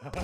Hello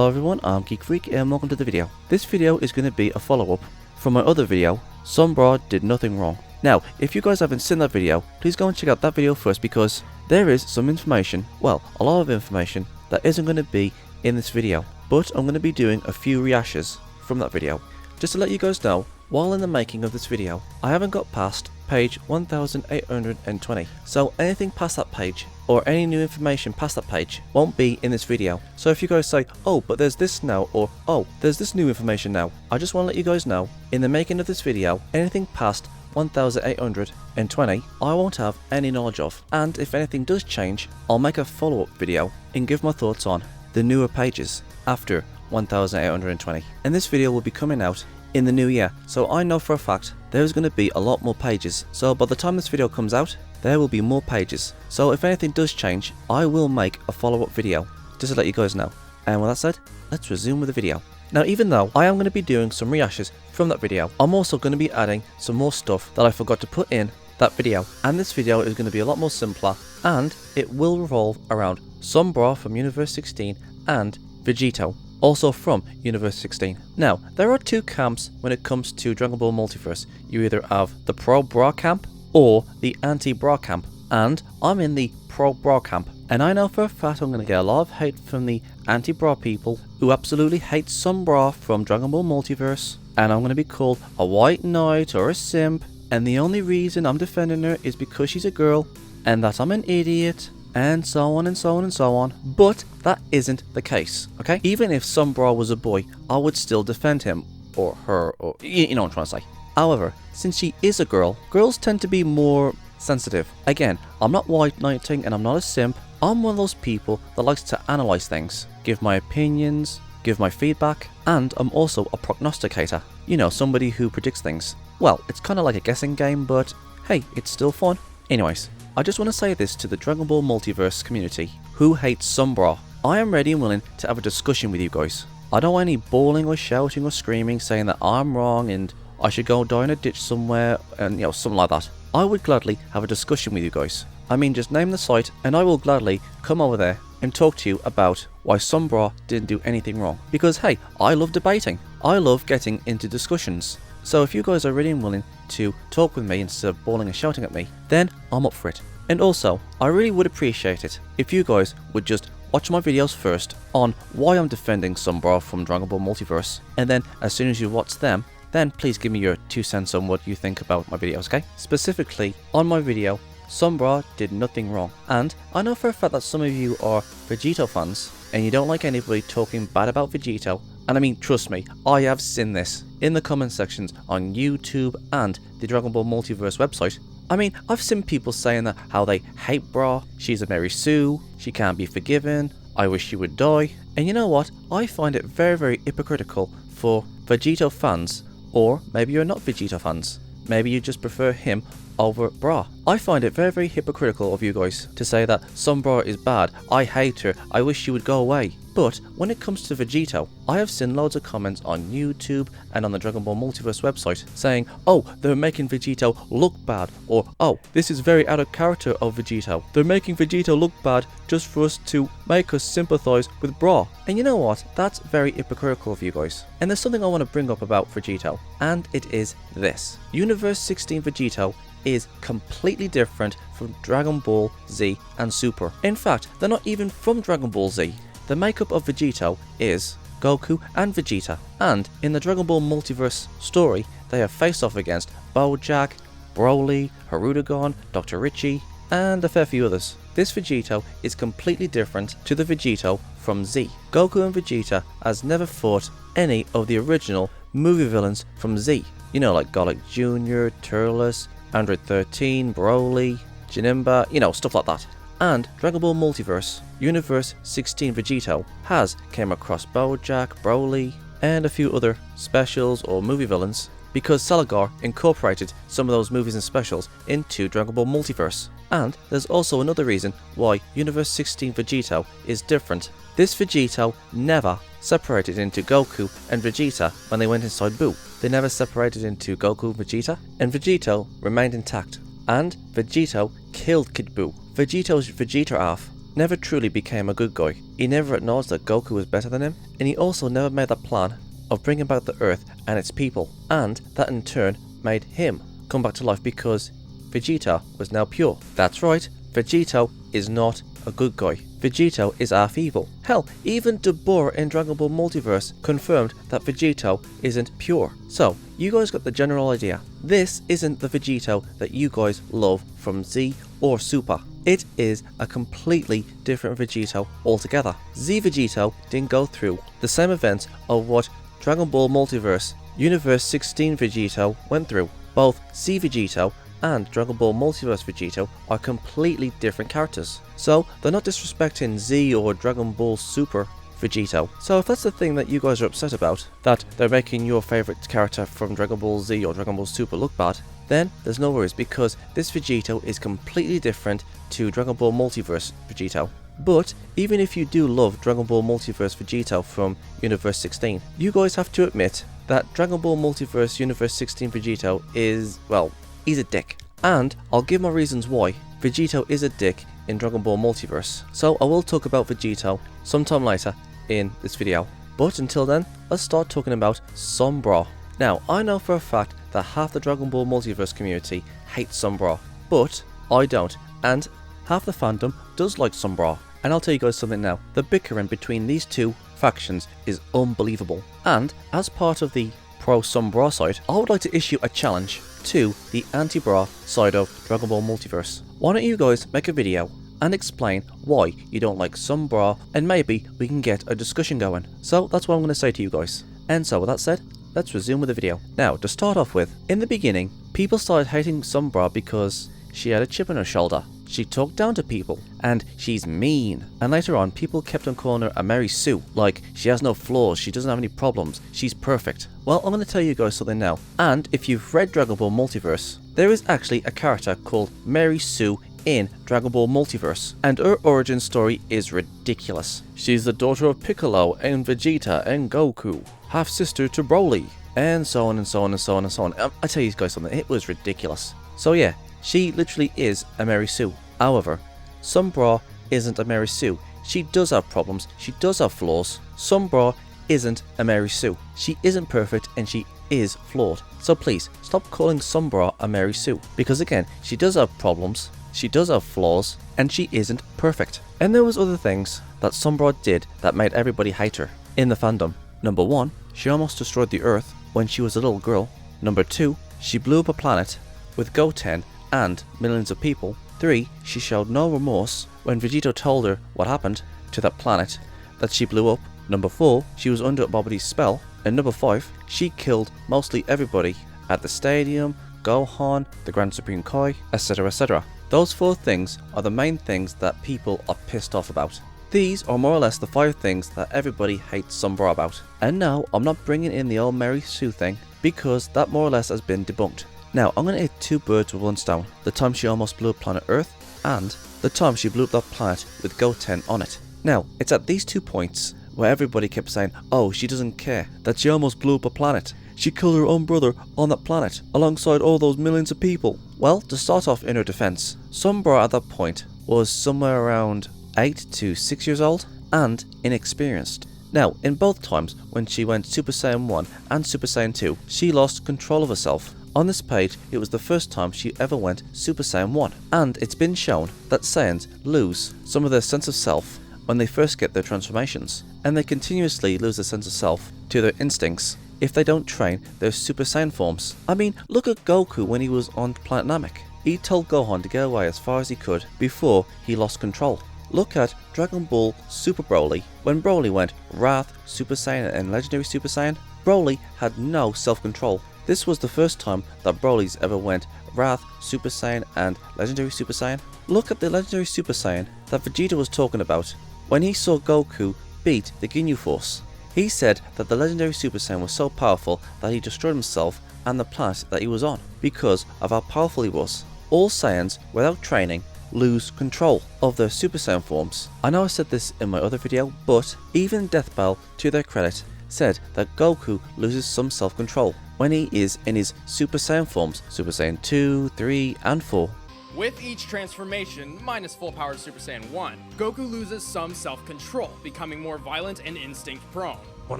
everyone, I'm Geek Freak and welcome to the video. This video is going to be a follow-up from my other video, Some Bra Did Nothing Wrong. Now, if you guys haven't seen that video, please go and check out that video first because there is some information, well, a lot of information that isn't going to be in this video. But I'm going to be doing a few rehashes from that video. Just to let you guys know, while in the making of this video, I haven't got past page 1820. So anything past that page, or any new information past that page, won't be in this video. So if you guys say, oh, but there's this now, or oh, there's this new information now, I just want to let you guys know, in the making of this video, anything past 1820, I won't have any knowledge of. And if anything does change, I'll make a follow-up video and give my thoughts on the newer pages after 1820. And this video will be coming out in the new year, so I know for a fact there's going to be a lot more pages. So by the time this video comes out, there will be more pages. So if anything does change, I will make a follow-up video, just to let you guys know. And with that said, let's resume with the video. Now, even though I am going to be doing some rehashes from that video, I'm also going to be adding some more stuff that I forgot to put in that video. And this video is going to be a lot more simpler, and it will revolve around Some Bra from Universe 16 and Vegito, also from Universe 16. Now, there are two camps when it comes to Dragon Ball Multiverse. You either have the pro-bra camp or the anti-bra camp, and I'm in the pro-bra camp. And I know for a fact I'm going to get a lot of hate from the anti-bra people who absolutely hate Some Bra from Dragon Ball Multiverse, and I'm going to be called a white knight or a simp, and the only reason I'm defending her is because she's a girl, and that I'm an idiot, and so on and so on and so on. But that isn't the case, okay? Even if Some Bra was a boy, I would still defend him, or her, or you know what I'm trying to say. However, since she is a girl, girls tend to be more sensitive. Again, I'm not white knighting and I'm not a simp. I'm one of those people that likes to analyze things, give my opinions, give my feedback, and I'm also a prognosticator. You know, somebody who predicts things. Well, it's kind of like a guessing game, but hey, it's still fun. Anyways, I just want to say this to the Dragon Ball Multiverse community who hates Some Bra. I am ready and willing to have a discussion with you guys. I don't want any bawling or shouting or screaming saying that I'm wrong and I should go die in a ditch somewhere and, you know, something like that. I would gladly have a discussion with you guys. I mean, just name the site and I will gladly come over there and talk to you about why Some Bra didn't do anything wrong. Because hey, I love debating. I love getting into discussions. So if you guys are ready and willing to talk with me instead of bawling and shouting at me, then I'm up for it. And also, I really would appreciate it if you guys would just watch my videos first on why I'm defending Some Bra from Dragon Ball Multiverse, and then as soon as you watch them, then please give me your 2 cents on what you think about my videos, okay? Specifically, on my video, Some Bra Did Nothing Wrong. And I know for a fact that some of you are Vegito fans, and you don't like anybody talking bad about Vegito. And I mean, trust me, I have seen this in the comment sections on YouTube and the Dragon Ball Multiverse website. I mean, I've seen people saying that how they hate Bra, she's a Mary Sue, she can't be forgiven, I wish she would die. And you know what? I find it very, very hypocritical for Vegito fans, or maybe you're not Vegito fans. Maybe you just prefer him over Bra. I find it very, very hypocritical of you guys to say that Some Bra is bad, I hate her, I wish she would go away. But when it comes to Vegito, I have seen loads of comments on YouTube and on the Dragon Ball Multiverse website saying, oh, they're making Vegito look bad, or oh, this is very out of character of Vegito. They're making Vegito look bad just for us to make us sympathize with Bra. And you know what? That's very hypocritical of you guys. And there's something I want to bring up about Vegito, and it is this. Universe 16 Vegito is completely different from Dragon Ball Z and Super. In fact, they're not even from Dragon Ball Z. The makeup of Vegito is Goku and Vegeta, and in the Dragon Ball Multiverse story, they have faced off against Bojack, Broly, Hirudegarn, Dr. Richie, and a fair few others. This Vegito is completely different to the Vegito from Z. Goku and Vegeta has never fought any of the original movie villains from Z. You know, like Garlic Jr., Turles, Android 13, Broly, Janemba, you know, stuff like that. And Dragon Ball Multiverse, Universe 16 Vegito has came across Bojack, Broly, and a few other specials or movie villains because Saligar incorporated some of those movies and specials into Dragon Ball Multiverse. And there's also another reason why Universe 16 Vegito is different. This Vegito never separated into Goku and Vegeta when they went inside Buu. They never separated into Goku and Vegeta, and Vegito remained intact. And Vegito killed Kid Buu. Vegito's Vegeta half never truly became a good guy. He never acknowledged that Goku was better than him, and he also never made that plan of bringing back the Earth and its people, and that in turn made him come back to life because Vegeta was now pure. That's right, Vegito is not a good guy. Vegito is half evil. Hell, even Debunked in Dragon Ball Multiverse confirmed that Vegito isn't pure. So, you guys got the general idea. This isn't the Vegito that you guys love from Z or Super. It is a completely different Vegito altogether. Z Vegito didn't go through the same events of what Dragon Ball Multiverse Universe 16 Vegito went through. Both Z Vegito and Dragon Ball Multiverse Vegito are completely different characters. So they're not disrespecting Z or Dragon Ball Super Vegito. So if that's the thing that you guys are upset about, that they're making your favourite character from Dragon Ball Z or Dragon Ball Super look bad, then there's no worries because this Vegito is completely different to Dragon Ball Multiverse Vegito. But even if you do love Dragon Ball Multiverse Vegito from Universe 16, you guys have to admit that Dragon Ball Multiverse Universe 16 Vegito is, well, he's a dick. And I'll give my reasons why Vegito is a dick in Dragon Ball Multiverse. So I will talk about Vegito sometime later in this video. But until then, let's start talking about Sombra. Now, I know for a fact that half the Dragon Ball Multiverse community hates Sombra, but I don't. And half the fandom does like Sombra. And I'll tell you guys something now. The bickering between these two factions is unbelievable. And as part of the pro-Sombra side, I would like to issue a challenge to the anti-Bra side of Dragon Ball Multiverse. Why don't you guys make a video and explain why you don't like Sombra, and maybe we can get a discussion going. So that's what I'm going to say to you guys. And so with that said, let's resume with the video. Now, to start off with, in the beginning, people started hating Sombra because she had a chip on her shoulder. She talked down to people, and she's mean. And later on, people kept on calling her a Mary Sue, like she has no flaws, she doesn't have any problems, she's perfect. Well, I'm going to tell you guys something now. And if you've read Dragon Ball Multiverse, there is actually a character called Mary Sue in Dragon Ball Multiverse, and her origin story is ridiculous. She's the daughter of Piccolo and Vegeta and Goku, half sister to Broly, and so on and so on and so on and so on. I tell you guys something, it was ridiculous. So yeah, she literally is a Mary Sue. However, Sombra isn't a Mary Sue. She does have problems, she does have flaws. Sombra isn't a Mary Sue. She isn't perfect and she is flawed. So please, stop calling Sombra a Mary Sue. Because again, she does have problems, she does have flaws, and she isn't perfect. And there was other things that Sombra did that made everybody hate her in the fandom. Number 1, she almost destroyed the Earth when she was a little girl. Number 2, she blew up a planet with Goten and millions of people. 3, she showed no remorse when Vegito told her what happened to that planet that she blew up. Number 4, she was under Bobbidi's spell. And number 5, she killed mostly everybody at the stadium, Gohan, the Grand Supreme Kai, etc, etc. Those 4 things are the main things that people are pissed off about. These are more or less the 5 things that everybody hates Sombra about. And now, I'm not bringing in the old Mary Sue thing, because that more or less has been debunked. Now, I'm going to hit 2 birds with 1 stone. The time she almost blew up planet Earth, and the time she blew up that planet with Goten on it. Now, it's at these 2 points where everybody kept saying, oh, she doesn't care that she almost blew up a planet. She killed her own brother on that planet, alongside all those millions of people. Well, to start off in her defense, Sombra at that point was somewhere around 8 to 6 years old, and inexperienced. Now, in both times, when she went Super Saiyan 1 and Super Saiyan 2, she lost control of herself. On this page, it was the first time she ever went Super Saiyan 1, and it's been shown that Saiyans lose some of their sense of self when they first get their transformations, and they continuously lose their sense of self to their instincts if they don't train their Super Saiyan forms. I mean, look at Goku when he was on planet Namek. He told Gohan to get away as far as he could before he lost control. Look at Dragon Ball Super Broly. When Broly went Wrath, Super Saiyan and Legendary Super Saiyan, Broly had no self-control. This was the first time that Broly's ever went Wrath, Super Saiyan and Legendary Super Saiyan. Look at the Legendary Super Saiyan that Vegeta was talking about when he saw Goku beat the Ginyu Force. He said that the Legendary Super Saiyan was so powerful that he destroyed himself and the planet that he was on because of how powerful he was. All Saiyans, without training, lose control of their Super Saiyan forms. I know I said this in my other video, but even Death Bell, to their credit, said that Goku loses some self-control when he is in his Super Saiyan forms, Super Saiyan 2, 3, and 4. With each transformation, minus full-powered Super Saiyan 1, Goku loses some self-control, becoming more violent and instinct-prone. When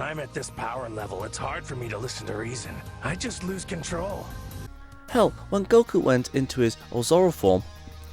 I'm at this power level, it's hard for me to listen to reason. I just lose control. Hell, when Goku went into his Ozora form,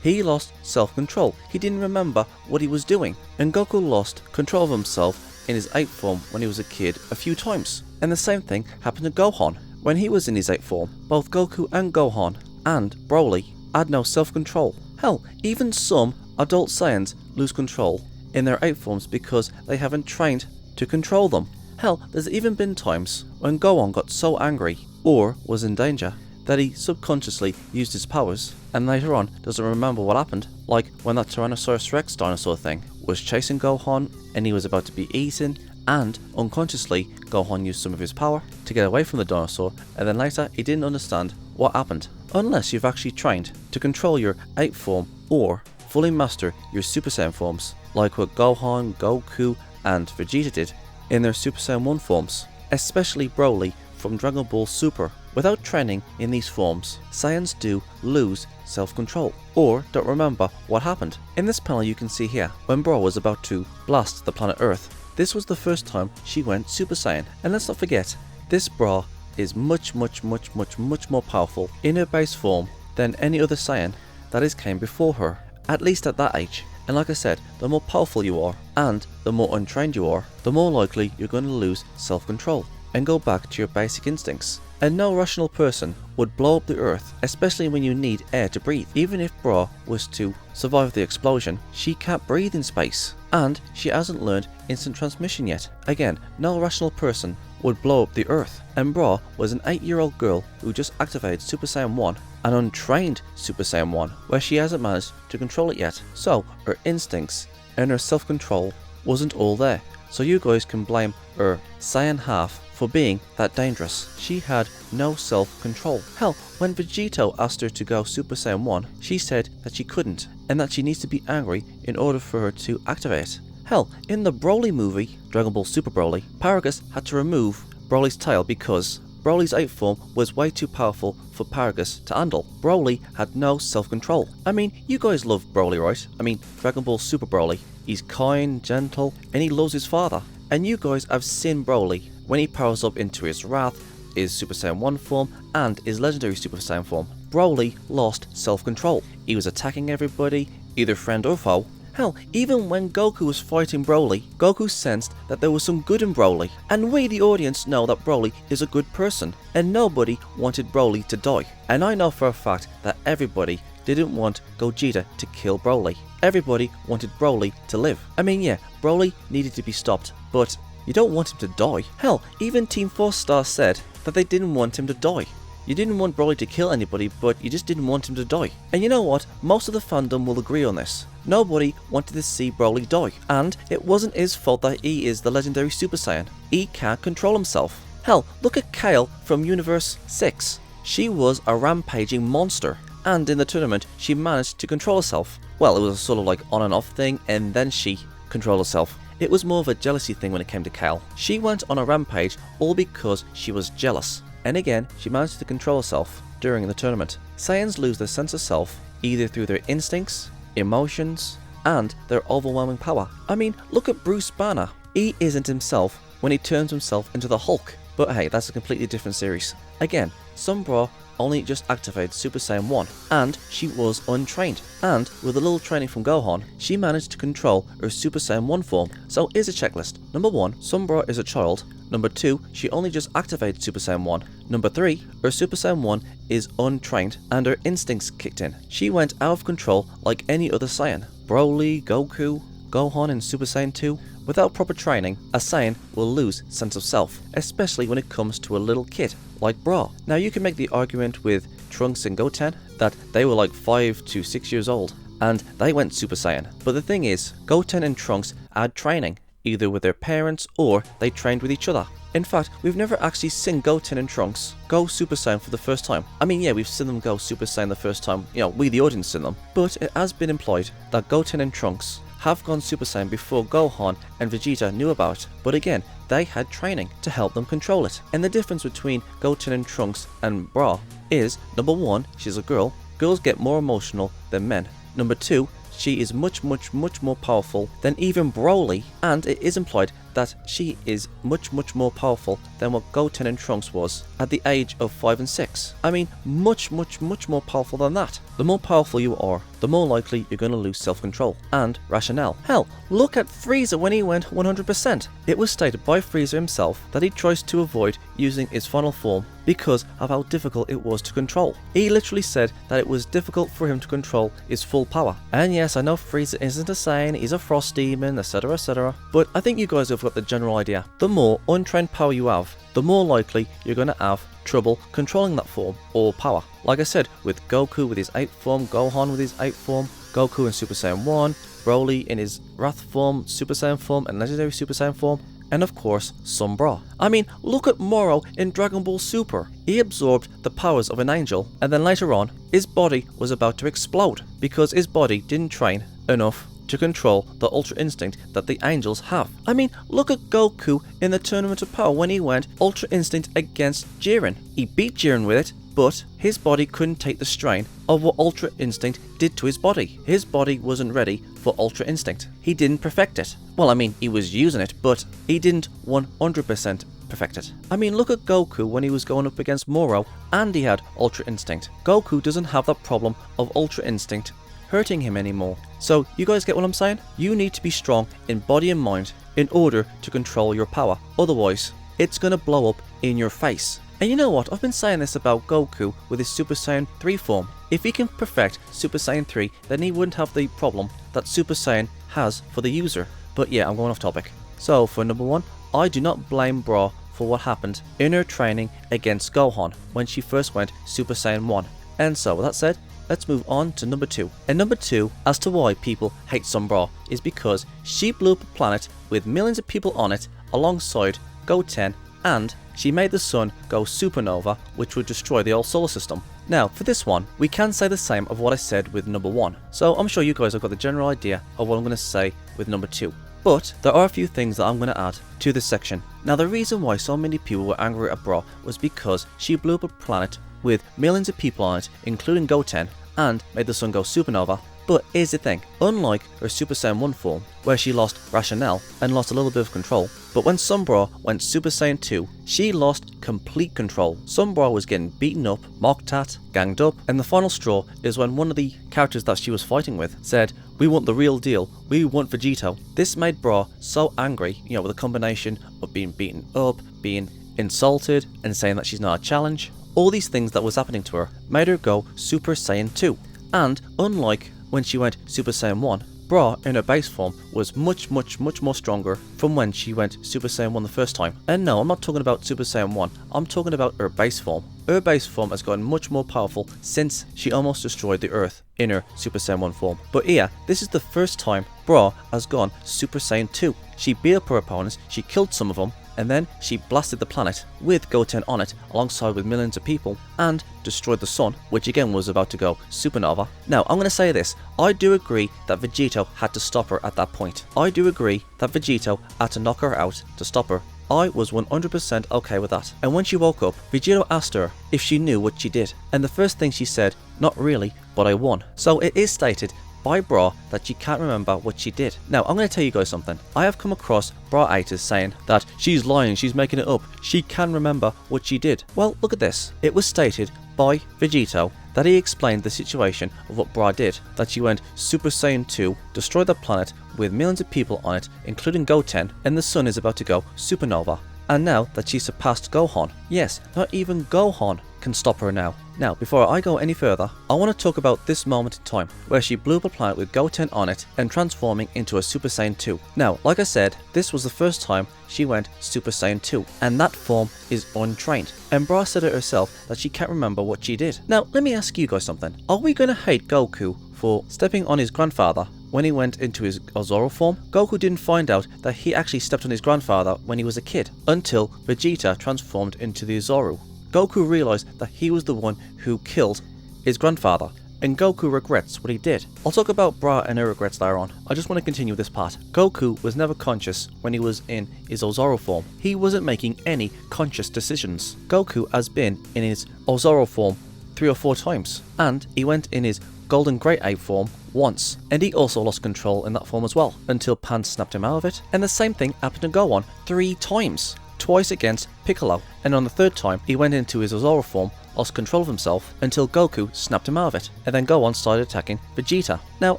he lost self-control. He didn't remember what he was doing, and Goku lost control of himself in his 8th form when he was a kid a few times. And the same thing happened to Gohan. When he was in his 8th form, both Goku and Gohan and Broly had no self-control. Hell, even some adult Saiyans lose control in their 8 forms because they haven't trained to control them. Hell, there's even been times when Gohan got so angry or was in danger that he subconsciously used his powers and later on doesn't remember what happened, like when that Tyrannosaurus Rex dinosaur thing was chasing Gohan and he was about to be eaten, and unconsciously Gohan used some of his power to get away from the dinosaur, and then later he didn't understand what happened. Unless you've actually trained to control your 8th form or fully master your Super Saiyan forms, like what Gohan, Goku and Vegeta did in their Super Saiyan 1 forms, especially Broly from Dragon Ball Super. Without training in these forms, Saiyans do lose self-control or don't remember what happened. In this panel you can see here, when Bra was about to blast the planet Earth, this was the first time she went Super Saiyan. And let's not forget, this Bra is much more powerful in her base form than any other Saiyan that has came before her, at least at that age. And like I said, the more powerful you are and the more untrained you are, the more likely you're going to lose self-control and go back to your basic instincts. And no rational person would blow up the Earth, especially when you need air to breathe. Even if Bra was to survive the explosion, she can't breathe in space, and she hasn't learned instant transmission yet. Again, no rational person would blow up the Earth. And Bra was an 8-year-old girl who just activated Super Saiyan 1, an untrained Super Saiyan 1, where she hasn't managed to control it yet. So her instincts and her self-control wasn't all there. So you guys can blame her Saiyan half for being that dangerous. She had no self-control. Hell, when Vegito asked her to go Super Saiyan 1, she said that she couldn't, and that she needs to be angry in order for her to activate. Hell, in the Broly movie, Dragon Ball Super Broly, Paragus had to remove Broly's tail because Broly's 8th form was way too powerful for Paragus to handle. Broly had no self-control. I mean, you guys love Broly, right? I mean, Dragon Ball Super Broly. He's kind, gentle, and he loves his father. And you guys have seen Broly when he powers up into his Wrath, his Super Saiyan 1 form, and his legendary Super Saiyan form. Broly lost self-control. He was attacking everybody, either friend or foe. Hell, even when Goku was fighting Broly, Goku sensed that there was some good in Broly. And we, the audience, know that Broly is a good person, and nobody wanted Broly to die. And I know for a fact that everybody didn't want Gogeta to kill Broly. Everybody wanted Broly to live. I mean, yeah, Broly needed to be stopped, but you don't want him to die. Hell, even Team 4 Star said that they didn't want him to die. You didn't want Broly to kill anybody, but you just didn't want him to die. And you know what? Most of the fandom will agree on this. Nobody wanted to see Broly die. And it wasn't his fault that he is the legendary Super Saiyan. He can't control himself. Hell, look at Kale from Universe 6. She was a rampaging monster. And in the tournament, she managed to control herself. Well, it was a sort of like on and off thing, and then she controlled herself. It was more of a jealousy thing when it came to Kale. She went on a rampage all because she was jealous. And again, she managed to control herself during the tournament. Saiyans lose their sense of self either through their instincts, emotions, and their overwhelming power. I mean, look at Bruce Banner. He isn't himself when he turns himself into the Hulk. But hey, that's a completely different series. Again, Sombra only just activated Super Saiyan 1, and she was untrained. And with a little training from Gohan, she managed to control her Super Saiyan 1 form. So here's a checklist. Number 1, Sombra is a child. Number 2, she only just activated Super Saiyan 1. Number 3, her Super Saiyan 1 is untrained and her instincts kicked in. She went out of control like any other Saiyan. Broly, Goku, Gohan in Super Saiyan 2. Without proper training, a Saiyan will lose sense of self, especially when it comes to a little kid like Bra. Now you can make the argument with Trunks and Goten that they were like 5 to 6 years old and they went Super Saiyan. But the thing is, Goten and Trunks had training, either with their parents or they trained with each other. In fact, we've never actually seen Goten and Trunks go Super Saiyan for the first time. I mean, yeah, we've seen them go Super Saiyan the first time, we the audience seen them, but it has been implied that Goten and Trunks have gone Super Saiyan before Gohan and Vegeta knew about it, but again, they had training to help them control it. And the difference between Goten and Trunks and Bra is, number one, she's a girl. Girls get more emotional than men. Number two, she is much more powerful than even Broly, and it is implied that she is much more powerful than what Goten and Trunks was at the age of 5 and 6. I mean, much more powerful than that. The more powerful you are, the more likely you're going to lose self-control and rationale. Hell, look at Frieza when he went 100%. It was stated by Frieza himself that he tries to avoid using his final form because of how difficult it was to control. He literally said that it was difficult for him to control his full power. And yes, I know Frieza isn't a Saiyan, he's a Frost Demon, etc, but I think you guys have got the general idea. The more untrained power you have, the more likely you're going to have trouble controlling that form or power. Like I said, with Goku with his 8th form, Gohan with his 8th form, Goku in Super Saiyan 1, Broly in his Wrath form, Super Saiyan form, and Legendary Super Saiyan form, and of course, some Bra. I mean, look at Moro in Dragon Ball Super. He absorbed the powers of an angel, and then later on, his body was about to explode because his body didn't train enough to control the Ultra Instinct that the angels have. I mean, look at Goku in the Tournament of Power when he went Ultra Instinct against Jiren. He beat Jiren with it, but his body couldn't take the strain of what Ultra Instinct did to his body. His body wasn't ready for Ultra Instinct. He didn't perfect it. Well, I mean, he was using it, but he didn't 100% perfect it. I mean, look at Goku when he was going up against Moro and he had Ultra Instinct. Goku doesn't have that problem of Ultra Instinct hurting him anymore. So you guys get what I'm saying? You need to be strong in body and mind in order to control your power. Otherwise, it's gonna blow up in your face. And you know what? I've been saying this about Goku with his Super Saiyan 3 form. If he can perfect Super Saiyan 3, then he wouldn't have the problem that Super Saiyan has for the user. But yeah, I'm going off topic. So for number one, I do not blame Bra for what happened in her training against Gohan when she first went Super Saiyan 1. And so with that said, let's move on to number 2. And number 2, as to why people hate Sun Bra, is because she blew up a planet with millions of people on it alongside Goten, and she made the sun go supernova, which would destroy the whole solar system. Now, for this one, we can say the same of what I said with number 1. So I'm sure you guys have got the general idea of what I'm going to say with number 2. But there are a few things that I'm going to add to this section. Now, the reason why so many people were angry at Bra was because she blew up a planet with millions of people on it, including Goten, and made the sun go supernova. But here's the thing, unlike her Super Saiyan 1 form, where she lost rationale and lost a little bit of control, but when Sun Bra went Super Saiyan 2, she lost complete control. Sun Bra was getting beaten up, mocked at, ganged up, and the final straw is when one of the characters that she was fighting with said, "We want the real deal, we want Vegito." This made Bra so angry, with a combination of being beaten up, being insulted, and saying that she's not a challenge. All these things that was happening to her made her go Super Saiyan 2. And unlike when she went Super Saiyan 1, Bra in her base form was much more stronger from when she went Super Saiyan 1 the first time. And no, I'm not talking about Super Saiyan 1, I'm talking about her base form. Her base form has gotten much more powerful since she almost destroyed the Earth in her Super Saiyan 1 form. But yeah, this is the first time Bra has gone Super Saiyan 2. She beat up her opponents, she killed some of them, and then she blasted the planet with Goten on it alongside with millions of people and destroyed the sun, which again was about to go supernova. Now, I'm going to say this, I do agree that Vegito had to stop her at that point. I do agree that Vegito had to knock her out to stop her. I was 100% okay with that. And when she woke up, Vegito asked her if she knew what she did. And the first thing she said, "Not really, but I won." So it is stated by Bra that she can't remember what she did. Now, I'm going to tell you guys something. I have come across Bra haters saying that she's lying, she's making it up, she can remember what she did. Well, look at this. It was stated by Vegito that he explained the situation of what Bra did, that she went Super Saiyan 2, destroyed the planet with millions of people on it, including Goten, and the sun is about to go supernova. And now that she surpassed Gohan, yes, not even Gohan can stop her now. Now, before I go any further, I want to talk about this moment in time where she blew up a planet with Goten on it and transforming into a Super Saiyan 2. Now, like I said, this was the first time she went Super Saiyan 2, and that form is untrained. And Bra said it herself that she can't remember what she did. Now, let me ask you guys something. Are we going to hate Goku for stepping on his grandfather when he went into his Zoro form, Goku didn't find out that he actually stepped on his grandfather when he was a kid, until Vegeta transformed into the Zoro. Goku realized that he was the one who killed his grandfather, and Goku regrets what he did. I'll talk about Bra and her regrets later on. I just want to continue this part. Goku was never conscious when he was in his Zoro form. He wasn't making any conscious decisions. Goku has been in his Zoro form 3 or 4 times, and he went in his Golden Great Ape form once, and he also lost control in that form as well, until Pan snapped him out of it. And the same thing happened to Gohan 3 times. Twice against Piccolo, and on the 3rd time he went into his Zoro form, lost control of himself until Goku snapped him out of it, and then Gohan started attacking Vegeta. Now,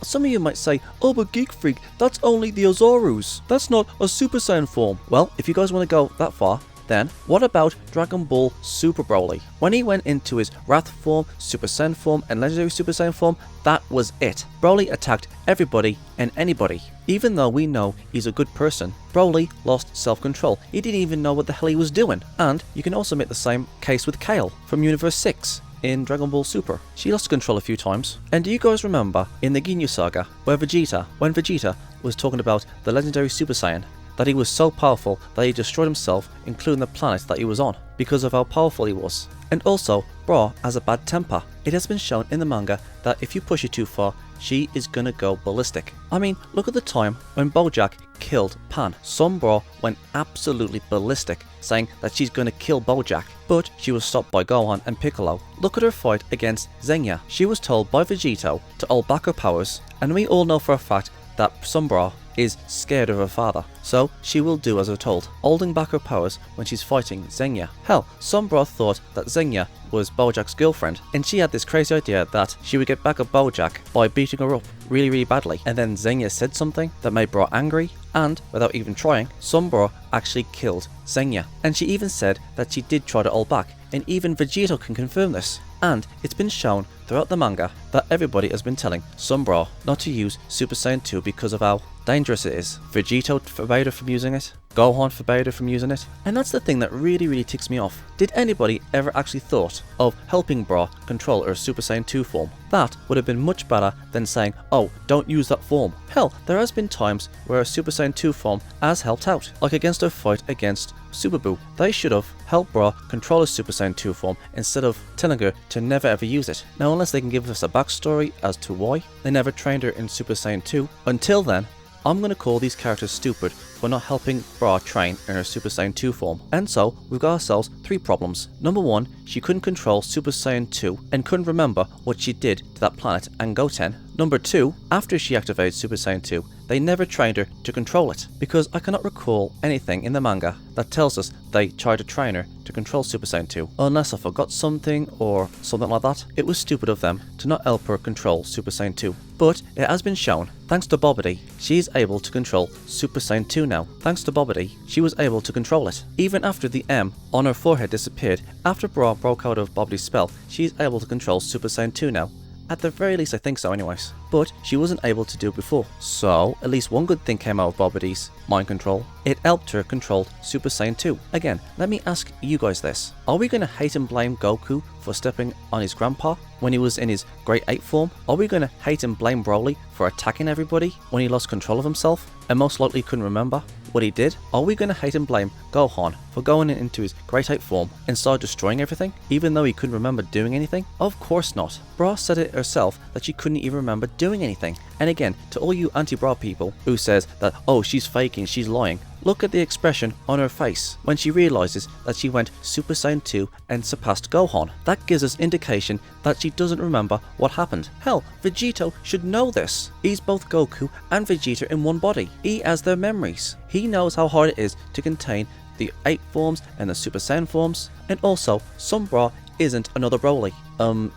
some of you might say, oh, but Geek Freak, that's only the Ozorus. That's not a Super Saiyan form. Well, if you guys want to go that far, then what about Dragon Ball Super Broly? When he went into his Wrath form, Super Saiyan form, and Legendary Super Saiyan form, that was it. Broly attacked everybody and anybody. Even though we know he's a good person, Broly lost self-control. He didn't even know what the hell he was doing. And you can also make the same case with Kale from Universe 6 in Dragon Ball Super. She lost control a few times. And do you guys remember in the Ginyu Saga where when Vegeta was talking about the Legendary Super Saiyan, that he was so powerful that he destroyed himself, including the planet that he was on, because of how powerful he was. And also, Bra has a bad temper. It has been shown in the manga that if you push it too far, she is gonna go ballistic. I mean, look at the time when Bojack killed Pan. Bra went absolutely ballistic, saying that she's gonna kill Bojack, but she was stopped by Gohan and Piccolo. Look at her fight against Zenya. She was told by Vegito to hold back her powers, and we all know for a fact that Bra is scared of her father, so she will do as her told, holding back her powers when she's fighting Zenya. Hell, Bra thought that Zenya was Bojack's girlfriend, and she had this crazy idea that she would get back at Bojack by beating her up really badly, and then Zenya said something that made Bra angry, and without even trying, Bra actually killed Zenya. And she even said that she did try to hold back, and even Vegito can confirm this. And it's been shown throughout the manga that everybody has been telling Bra not to use Super Saiyan 2 because of how dangerous it is. Vegito forbade her from using it, Gohan forbade her from using it, and that's the thing that really ticks me off. Did anybody ever actually thought of helping Bra control her Super Saiyan 2 form? That would have been much better than saying, oh, don't use that form. Hell, there has been times where a Super Saiyan 2 form has helped out, like against her fight against Super Buu. They should have helped Bra control his Super Saiyan 2 form instead of telling her to never ever use it. Now, unless they can give us a backstory as to why they never trained her in Super Saiyan 2, until then, I'm going to call these characters stupid for not helping Bra train in her Super Saiyan 2 form. And so, we've got ourselves 3 problems. Number 1, she couldn't control Super Saiyan 2 and couldn't remember what she did to that planet and Goten. Number 2, after she activated Super Saiyan 2, they never trained her to control it, because I cannot recall anything in the manga that tells us they tried to train her to control Super Saiyan 2. Unless I forgot something or something like that, it was stupid of them to not help her control Super Saiyan 2. But it has been shown, thanks to Bobbidi, she is able to control Super Saiyan 2 now. Thanks to Bobbidi, she was able to control it. Even after the M on her forehead disappeared, after Bra broke out of Bobbidi's spell, she is able to control Super Saiyan 2 now. At the very least, I think so anyways. But she wasn't able to do it before. So, at least one good thing came out of Bobbidi's mind control. It helped her control Super Saiyan 2. Again, let me ask you guys this. Are we going to hate and blame Goku for stepping on his grandpa when he was in his Great Ape form? Are we going to hate and blame Broly for attacking everybody when he lost control of himself and most likely couldn't remember what he did? Are we going to hate and blame Gohan for going into his Great Ape form and start destroying everything, even though he couldn't remember doing anything? Of course not. Bra said it herself that she couldn't even remember doing anything. And again, to all you anti-Bra people who says that, oh, she's faking, she's lying, look at the expression on her face when she realizes that she went Super Saiyan 2 and surpassed Gohan. That gives us indication that she doesn't remember what happened. Hell, Vegito should know this. He's both Goku and Vegeta in one body. He has their memories. He knows how hard it is to contain the 8 forms and the Super Saiyan forms. And also, Bra isn't another Broly.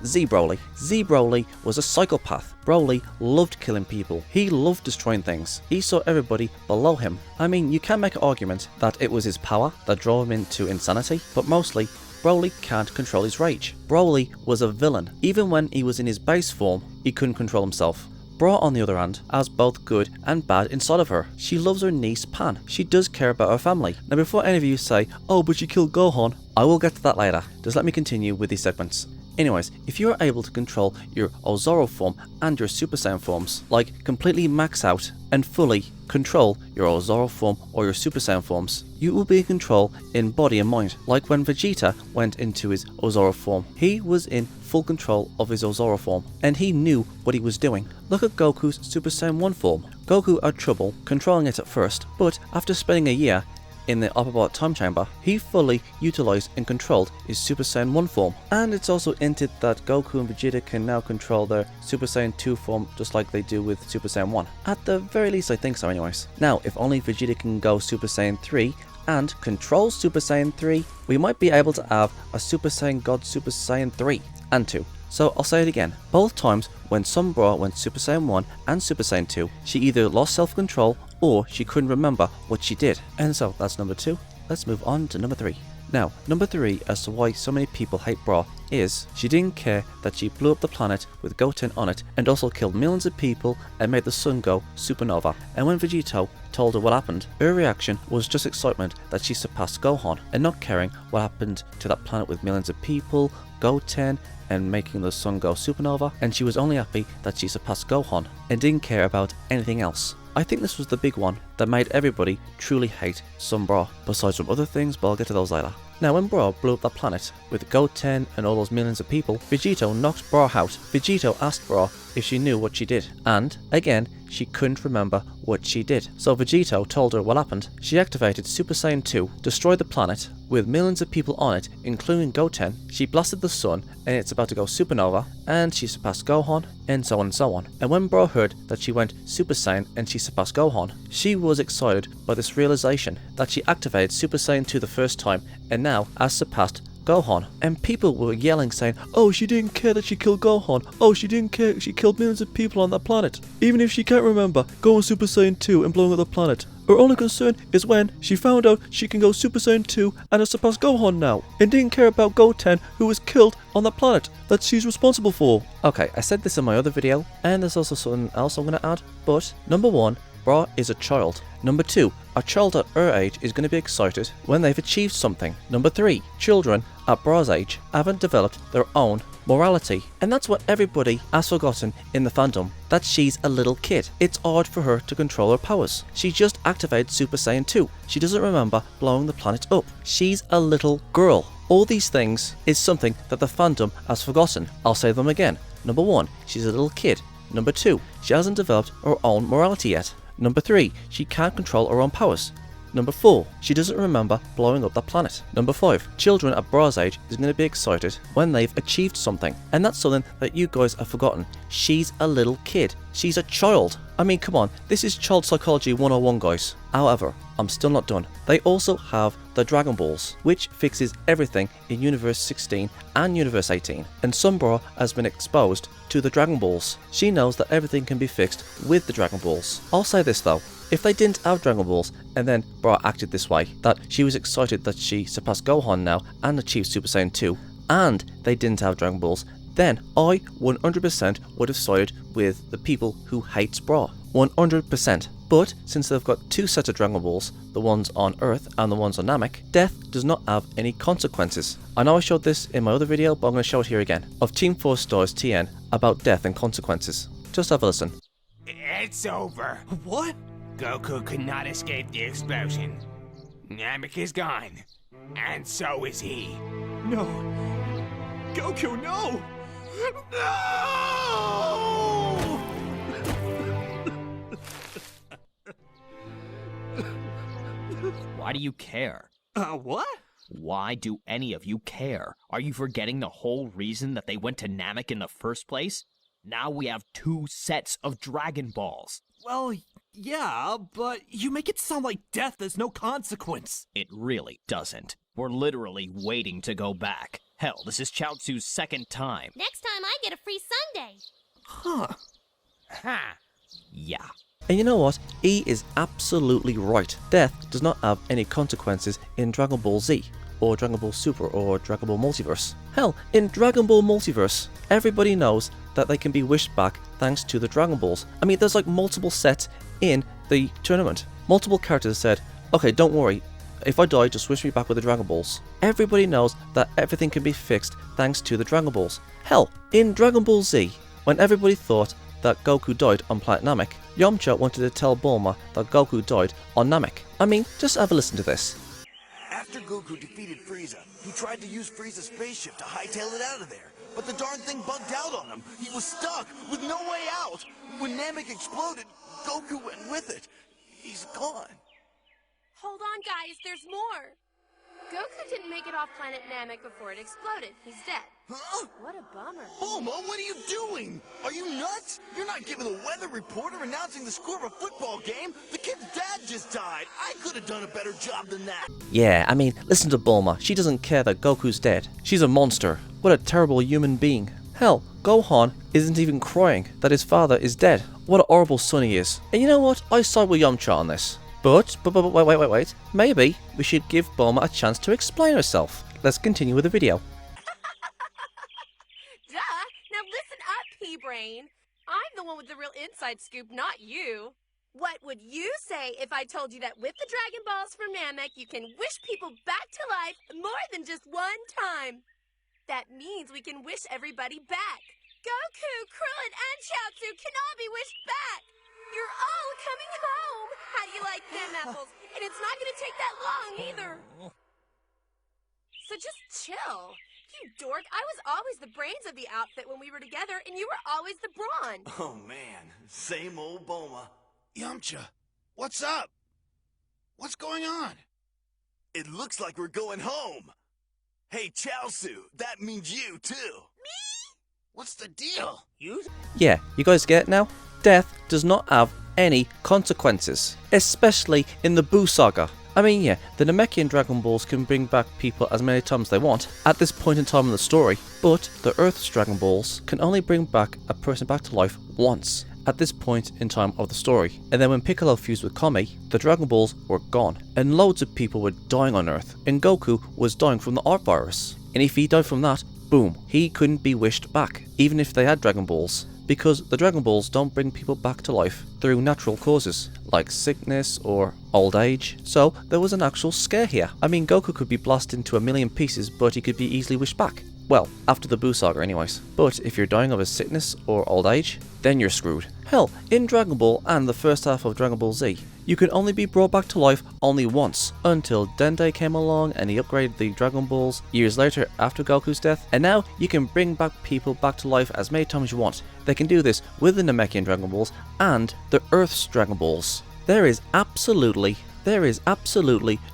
Z Broly. Z Broly was a psychopath. Broly loved killing people. He loved destroying things. He saw everybody below him. I mean, you can make an argument that it was his power that drove him into insanity, but mostly, Broly can't control his rage. Broly was a villain. Even when he was in his base form, he couldn't control himself. Bra, on the other hand, has both good and bad inside of her. She loves her niece Pan. She does care about her family. Now, before any of you say, oh, but she killed Gohan, I will get to that later. Just let me continue with these segments. Anyways, if you are able to control your Ozoro form and your Super Saiyan forms, like completely max out and fully control your Ozoro form or your Super Saiyan forms, you will be in control in body and mind. Like when Vegeta went into his Ozoro form, he was in full control of his Ozoro form and he knew what he was doing. Look at Goku's Super Saiyan 1 form. Goku had trouble controlling it at first, but after spending a year in the Autobot time chamber, he fully utilized and controlled his Super Saiyan 1 form. And it's also hinted that Goku and Vegeta can now control their Super Saiyan 2 form just like they do with Super Saiyan 1. At the very least, I think so anyways. Now, if only Vegeta can go Super Saiyan 3 and control Super Saiyan 3, we might be able to have a Super Saiyan God Super Saiyan 3 and 2. So I'll say it again, both times when Bra went Super Saiyan 1 and Super Saiyan 2, she either lost self-control or she couldn't remember what she did. And so that's number 2. Let's move on to number 3. Now, number 3 as to why so many people hate Bra is she didn't care that she blew up the planet with Goten on it and also killed millions of people and made the sun go supernova. And when Vegito told her what happened, her reaction was just excitement that she surpassed Gohan and not caring what happened to that planet with millions of people, Goten, and making the sun go supernova, and she was only happy that she surpassed Gohan and didn't care about anything else. I think this was the big one that made everybody truly hate Bra, besides from other things, but I'll get to those later. Now, when Bra blew up that planet with Goten and all those millions of people, Vegito knocked Bra out. Vegito asked Bra if she knew what she did, and again, she couldn't remember what she did. So Vegito told her what happened. She activated Super Saiyan 2, destroyed the planet with millions of people on it, including Goten. She blasted the sun and it's about to go supernova, and she surpassed Gohan, and so on and so on. And when Bra heard that she went Super Saiyan and she surpassed Gohan, she was excited by this realization that she activated Super Saiyan 2 the first time and now has surpassed Gohan. And people were yelling saying, oh, she didn't care that she killed Gohan, oh, she didn't care she killed millions of people on that planet, even if she can't remember going Super Saiyan 2 and blowing up the planet. Her only concern is when she found out she can go Super Saiyan 2 and has surpassed Gohan now, and didn't care about Goten, who was killed on that planet that she's responsible for. Okay, I said this in my other video, and there's also something else I'm going to add, but number 1, Bra is a child. Number 2, a child at her age is going to be excited when they've achieved something. Number 3, children at Bra's age haven't developed their own morality. And that's what everybody has forgotten in the fandom, that she's a little kid. It's hard for her to control her powers. She just activated Super Saiyan 2. She doesn't remember blowing the planet up. She's a little girl. All these things is something that the fandom has forgotten. I'll say them again. Number 1, she's a little kid. Number 2, she hasn't developed her own morality yet. Number 3, she can't control her own powers. Number 4, she doesn't remember blowing up the planet. Number 5, children at Bra's age is going to be excited when they've achieved something. And that's something that you guys have forgotten. She's a little kid. She's a child. I mean, come on, this is child psychology 101, guys. However, I'm still not done. They also have the Dragon Balls, which fixes everything in Universe 16 and Universe 18. And Bra has been exposed to the Dragon Balls. She knows that everything can be fixed with the Dragon Balls. I'll say this though, if they didn't have Dragon Balls and then Bra acted this way, that she was excited that she surpassed Gohan now and achieved Super Saiyan 2, and they didn't have Dragon Balls, then I 100% would have sided with the people who hate Bra. 100%. But since they've got 2 sets of Dragon Balls, the ones on Earth and the ones on Namek, death does not have any consequences. I know I showed this in my other video, but I'm going to show it here again, of Team 4 Stars TN about death and consequences. Just have a listen. It's over. What? Goku could not escape the explosion. Namek is gone. And so is he. No. Goku, no! No! Why do you care? What? Why do any of you care? Are you forgetting the whole reason that they went to Namek in the first place? Now we have 2 sets of Dragon Balls. Well, yeah, but you make it sound like death has no consequence. It really doesn't. We're literally waiting to go back. Hell, this is Chaozu's 2nd time. Next time I get a free sundae. Huh. Ha! Yeah. And you know what? E is absolutely right. Death does not have any consequences in Dragon Ball Z, or Dragon Ball Super, or Dragon Ball Multiverse. Hell, in Dragon Ball Multiverse, everybody knows that they can be wished back thanks to the Dragon Balls. I mean, there's like multiple sets in the tournament. Multiple characters said, okay, don't worry, if I die, just wish me back with the Dragon Balls. Everybody knows that everything can be fixed thanks to the Dragon Balls. Hell, in Dragon Ball Z, when everybody thought that Goku died on planet Namek, Yamcha wanted to tell Bulma that Goku died on Namek. I mean, just have a listen to this. After Goku defeated Frieza, he tried to use Frieza's spaceship to hightail it out of there. But the darn thing bugged out on him. He was stuck with no way out. When Namek exploded, Goku went with it. He's gone. Hold on, guys, there's more. Goku didn't make it off planet Namek before it exploded. He's dead. Huh? What a bummer. Bulma, what are you doing? Are you nuts? You're not giving the weather reporter announcing the score of a football game. The kid's dad just died. I could have done a better job than that. Yeah, I mean, listen to Bulma. She doesn't care that Goku's dead. She's a monster. What a terrible human being. Hell, Gohan isn't even crying that his father is dead. What a horrible son he is. And you know what? I side with Yamcha on this. But wait. Maybe we should give Bulma a chance to explain herself. Let's continue with the video. Duh! Now listen up, pea-brain. I'm the one with the real inside scoop, not you. What would you say if I told you that with the Dragon Balls from Namek, you can wish people back to life more than just one time? That means we can wish everybody back. Goku, Krillin, and Chaozu can all be wished back. You're all coming home. How do you like them apples? And it's not going to take that long either. So just chill. You dork, I was always the brains of the outfit when we were together, and you were always the brawn. Oh, man. Same old Bulma. Yamcha, what's up? What's going on? It looks like we're going home. Hey, Chaozu, that means you, too. What's the deal? You? Yeah, you guys get it now? Death does not have any consequences, especially in the Buu saga. I mean, yeah, the Namekian Dragon Balls can bring back people as many times as they want at this point in time in the story, but the Earth's Dragon Balls can only bring back a person back to life once at this point in time of the story. And then when Piccolo fused with Kami, the Dragon Balls were gone, and loads of people were dying on Earth, and Goku was dying from the Art Virus. And if he died from that, boom, he couldn't be wished back, even if they had Dragon Balls, because the Dragon Balls don't bring people back to life through natural causes, like sickness or old age. So there was an actual scare here. I mean, Goku could be blasted into a million pieces, but he could be easily wished back. Well, after the Buu saga anyways. But if you're dying of a sickness or old age, then you're screwed. Hell, in Dragon Ball and the first half of Dragon Ball Z, you can only be brought back to life only once, until Dende came along and he upgraded the Dragon Balls years later after Goku's death, and now you can bring back people back to life as many times as you want. They can do this with the Namekian Dragon Balls and the Earth's Dragon Balls. There is absolutely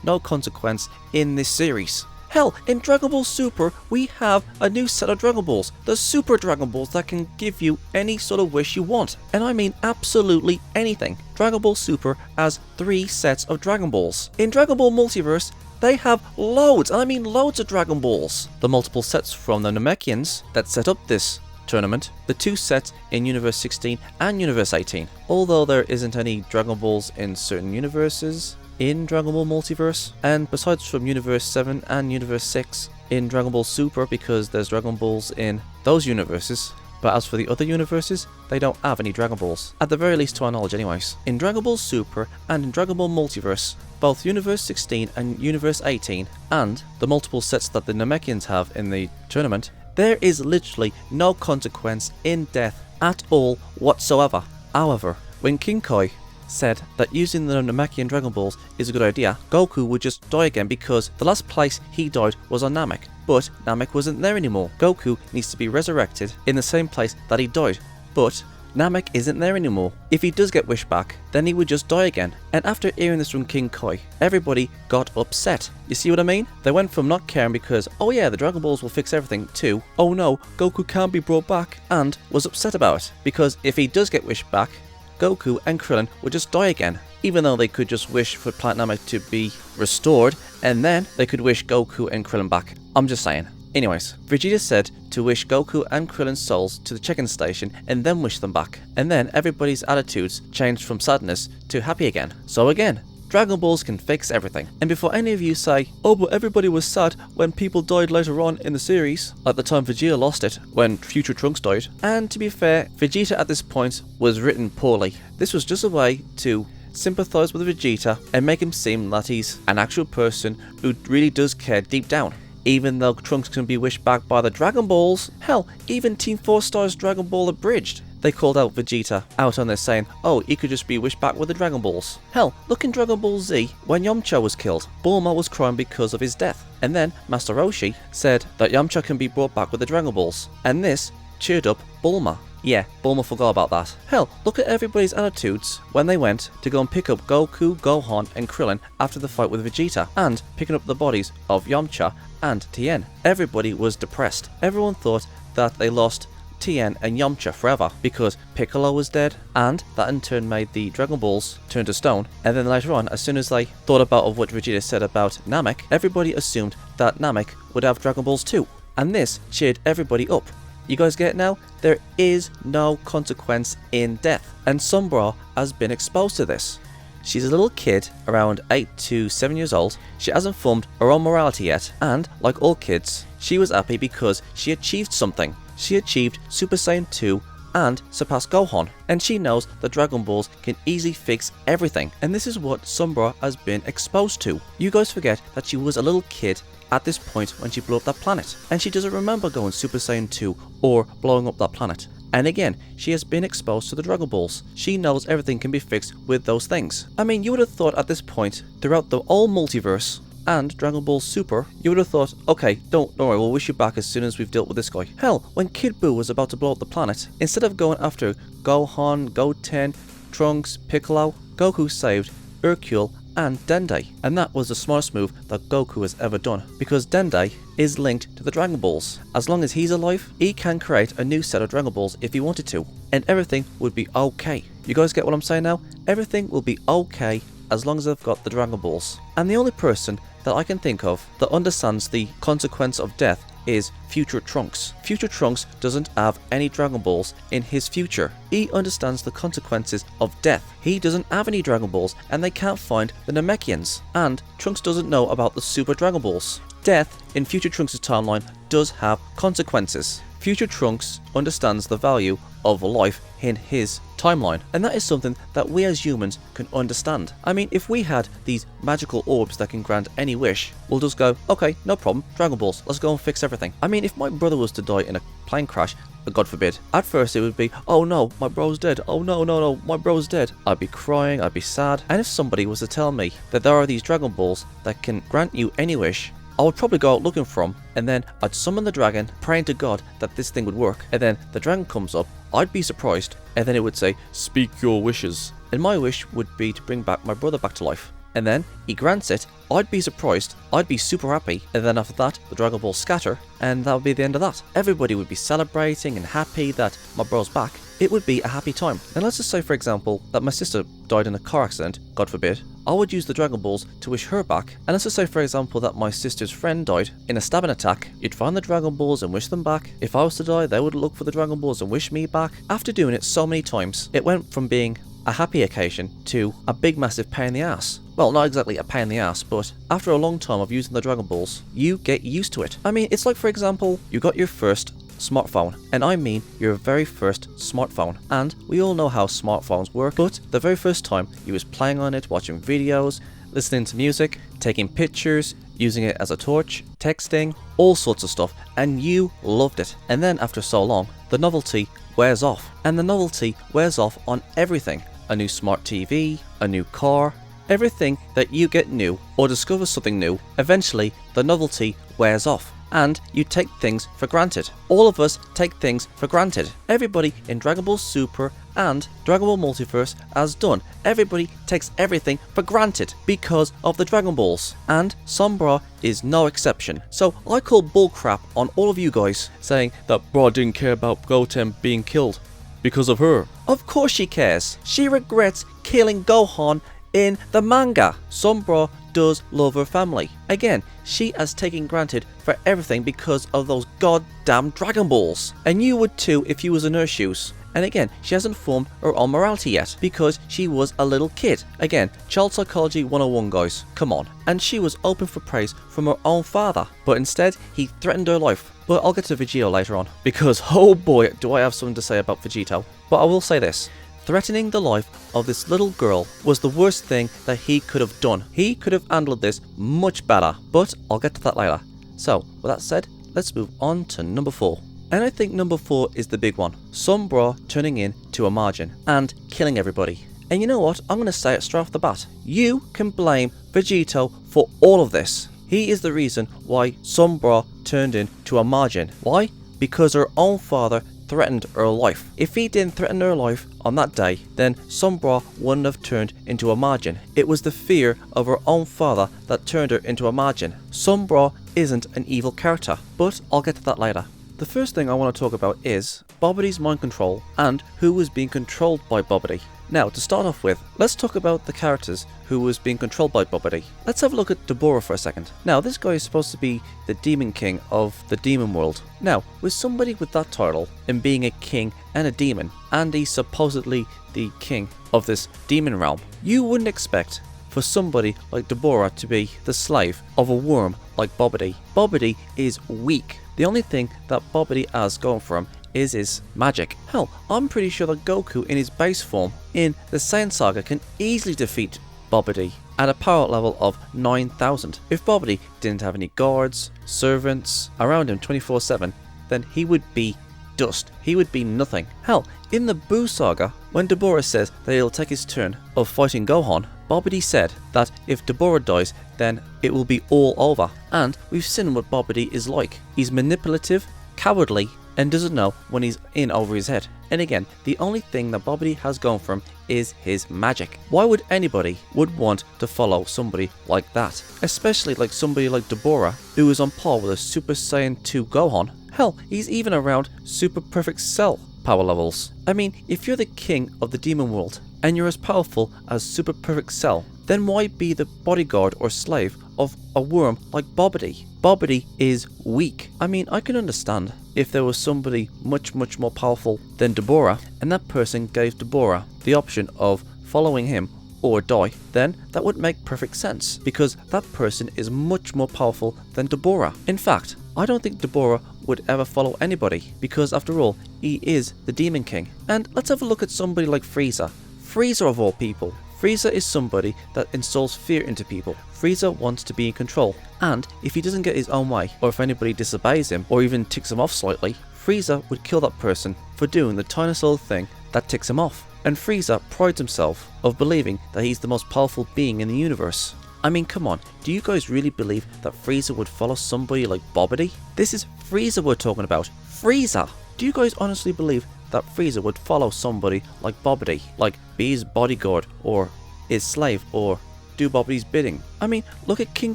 no consequence in this series. Hell, in Dragon Ball Super, we have a new set of Dragon Balls, the Super Dragon Balls that can give you any sort of wish you want. And I mean absolutely anything. Dragon Ball Super has 3 sets of Dragon Balls. In Dragon Ball Multiverse, they have loads, and I mean loads of Dragon Balls. The multiple sets from the Namekians that set up this tournament, the 2 sets in Universe 16 and Universe 18. Although there isn't any Dragon Balls in certain universes in Dragon Ball Multiverse, and besides from Universe 7 and Universe 6 in Dragon Ball Super, because there's Dragon Balls in those universes. But as for the other universes, they don't have any Dragon Balls, at the very least to our knowledge anyways. In Dragon Ball Super and in Dragon Ball Multiverse, both Universe 16 and Universe 18, and the multiple sets that the Namekians have in the tournament, there is literally no consequence in death at all whatsoever. However, when King Kai said that using the Namekian Dragon Balls is a good idea, Goku would just die again because the last place he died was on Namek. But Namek wasn't there anymore. Goku needs to be resurrected in the same place that he died. But Namek isn't there anymore. If he does get wished back, then he would just die again. And after hearing this from King Kai, everybody got upset. You see what I mean? They went from not caring because, oh yeah, the Dragon Balls will fix everything, to, oh no, Goku can't be brought back, and was upset about it. Because if he does get wished back, Goku and Krillin would just die again, even though they could just wish for Planet Namek to be restored, and then they could wish Goku and Krillin back. I'm just saying. Anyways, Vegeta said to wish Goku and Krillin's souls to the check-in station and then wish them back, and then everybody's attitudes changed from sadness to happy again. So again, Dragon Balls can fix everything. And before any of you say, oh but everybody was sad when people died later on in the series, like the time Vegeta lost it when future Trunks died. And to be fair, Vegeta at this point was written poorly. This was just a way to sympathize with Vegeta and make him seem that he's an actual person who really does care deep down. Even though Trunks can be wished back by the Dragon Balls, hell, even Team 4 Star's Dragon Ball Abridged, they called out Vegeta out on there saying, oh, he could just be wished back with the Dragon Balls. Hell, look in Dragon Ball Z, when Yamcha was killed, Bulma was crying because of his death. And then Master Roshi said that Yamcha can be brought back with the Dragon Balls. And this cheered up Bulma. Yeah, Bulma forgot about that. Hell, look at everybody's attitudes when they went to go and pick up Goku, Gohan and Krillin after the fight with Vegeta, and picking up the bodies of Yamcha and Tien. Everybody was depressed. Everyone thought that they lost Tien and Yamcha forever because Piccolo was dead, and that in turn made the Dragon Balls turn to stone. And then later on, as soon as they thought about what Vegeta said about Namek, everybody assumed that Namek would have Dragon Balls too. And this cheered everybody up. You guys get it now? There is no consequence in death. And Sombra has been exposed to this. She's a little kid, around 8 to 7 years old. She hasn't formed her own morality yet. And, like all kids, she was happy because she achieved something. She achieved Super Saiyan 2 and surpassed Gohan. And she knows that Dragon Balls can easily fix everything. And this is what Sombra has been exposed to. You guys forget that she was a little kid at this point when she blew up that planet, and she doesn't remember going Super Saiyan 2 or blowing up that planet. And again, she has been exposed to the Dragon Balls. She knows everything can be fixed with those things. I mean, you would have thought at this point, throughout the whole multiverse and Dragon Ball Super, you would have thought, okay, don't worry, we'll wish you back as soon as we've dealt with this guy. Hell, when Kid Buu was about to blow up the planet, instead of going after Gohan, Goten, Trunks, Piccolo, Goku saved Hercule and Dende, and that was the smartest move that Goku has ever done, because Dende is linked to the Dragon Balls. As long as he's alive, he can create a new set of Dragon Balls if he wanted to, and everything would be okay. You guys get what I'm saying now? Everything will be okay as long as they've got the Dragon Balls. And the only person that I can think of that understands the consequence of death is Future Trunks. Future Trunks doesn't have any Dragon Balls in his future. He understands the consequences of death. He doesn't have any Dragon Balls and they can't find the Namekians. And Trunks doesn't know about the Super Dragon Balls. Death in Future Trunks' timeline does have consequences. Future Trunks understands the value of life in his timeline, and that is something that we as humans can understand. I mean, if we had these magical orbs that can grant any wish, we'll just go, okay, no problem, Dragon Balls, let's go and fix everything. I mean, if my brother was to die in a plane crash, God forbid, at first it would be, oh no, my bro's dead, oh no, my bro's dead. I'd be crying, I'd be sad, and if somebody was to tell me that there are these Dragon Balls that can grant you any wish, I would probably go out looking for them, and then I'd summon the dragon, praying to God that this thing would work, and then the dragon comes up, I'd be surprised, and then it would say, speak your wishes. And my wish would be to bring back my brother back to life. And then he grants it, I'd be surprised, I'd be super happy, and then after that, the Dragon Balls scatter, and that would be the end of that. Everybody would be celebrating and happy that my bro's back. It would be a happy time. And let's just say, for example, that my sister died in a car accident, God forbid. I would use the Dragon Balls to wish her back. And let's just say, for example, that my sister's friend died in a stabbing attack. You'd find the Dragon Balls and wish them back. If I was to die, they would look for the Dragon Balls and wish me back. After doing it so many times, it went from being a happy occasion to a big massive pain in the ass. Well, not exactly a pain in the ass, but after a long time of using the Dragon Balls, you get used to it. I mean, it's like, for example, you got your first smartphone, and I mean your very first smartphone, and we all know how smartphones work, but the very first time you was playing on it, watching videos, listening to music, taking pictures, using it as a torch, texting, all sorts of stuff, and you loved it. And then after so long, the novelty wears off, and the novelty wears off on everything. A new smart TV, a new car, everything that you get new or discover something new, eventually the novelty wears off and you take things for granted. All of us take things for granted. Everybody in Dragon Ball Super and Dragon Ball Multiverse has done. Everybody takes everything for granted because of the Dragon Balls, and Sombra is no exception. So I call bullcrap on all of you guys saying that Bra didn't care about Goten being killed because of her. Of course she cares. She regrets killing Gohan in the manga. Sombra does love her family. Again, she has taken granted for everything because of those goddamn Dragon Balls. And you would too if you was in her shoes. And again, she hasn't formed her own morality yet because she was a little kid. Again, child psychology 101, guys. Come on. And she was open for praise from her own father, but instead he threatened her life. But I'll get to Vegito later on, because oh boy do I have something to say about Vegito. But I will say this. Threatening the life of this little girl was the worst thing that he could have done. He could have handled this much better, but I'll get to that later. So, with that said, let's move on to number 4. And I think number 4 is the big one. Sombra turning into a margin and killing everybody. And you know what? I'm going to say it straight off the bat. You can blame Vegito for all of this. He is the reason why Sombra turned into a margin. Why? Because her own father threatened her life. If he didn't threaten her life on that day, then Sombra wouldn't have turned into a margin. It was the fear of her own father that turned her into a margin. Sombra isn't an evil character, but I'll get to that later. The first thing I want to talk about is Bobbidi's mind control and who was being controlled by Bobbidi. Now, to start off with, let's talk about the characters who was being controlled by Bobbidi. Let's have a look at Deborah for a second. Now, this guy is supposed to be the demon king of the demon world. Now, with somebody with that title and being a king and a demon, and he's supposedly the king of this demon realm, you wouldn't expect for somebody like Deborah to be the slave of a worm like Bobbidi. Bobbidi is weak. The only thing that Bobbidi has going for him is his magic. Hell, I'm pretty sure that Goku in his base form in the Saiyan Saga can easily defeat Bobbidi at a power level of 9,000. If Bobbidi didn't have any guards, servants around him 24/7, then he would be dust. He would be nothing. Hell, in the Boo Saga, when Deborah says that he'll take his turn of fighting Gohan, Bobbidi said that if Deborah dies, then it will be all over. And we've seen what Bobbidi is like. He's manipulative, cowardly, and doesn't know when he's in over his head. And again, the only thing that Bobbidi has going for him is his magic. Why would anybody would want to follow somebody like that? Especially like somebody like Deborah, who is on par with a Super Saiyan 2 Gohan. Hell, he's even around Super Perfect Cell power levels. I mean, if you're the king of the demon world, and you're as powerful as Super Perfect Cell, then why be the bodyguard or slave of a worm like Bobbidi? Bobbidi is weak. I mean, I can understand if there was somebody much more powerful than Deborah, and that person gave Deborah the option of following him or die, then that would make perfect sense, because that person is much more powerful than Deborah. In fact, I don't think Deborah would ever follow anybody, because after all, he is the Demon King. And let's have a look at somebody like Frieza. Frieza of all people. Frieza is somebody that instills fear into people. Frieza wants to be in control, and if he doesn't get his own way, or if anybody disobeys him, or even ticks him off slightly, Frieza would kill that person for doing the tiniest little thing that ticks him off. And Frieza prides himself of believing that he's the most powerful being in the universe. I mean, come on, do you guys really believe that Frieza would follow somebody like Bobbidi? This is Frieza we're talking about. Frieza! Do you guys honestly believe that Frieza would follow somebody like Bobbidi? Like, be his bodyguard, or his slave, or do Bobbidi's bidding? I mean, look at King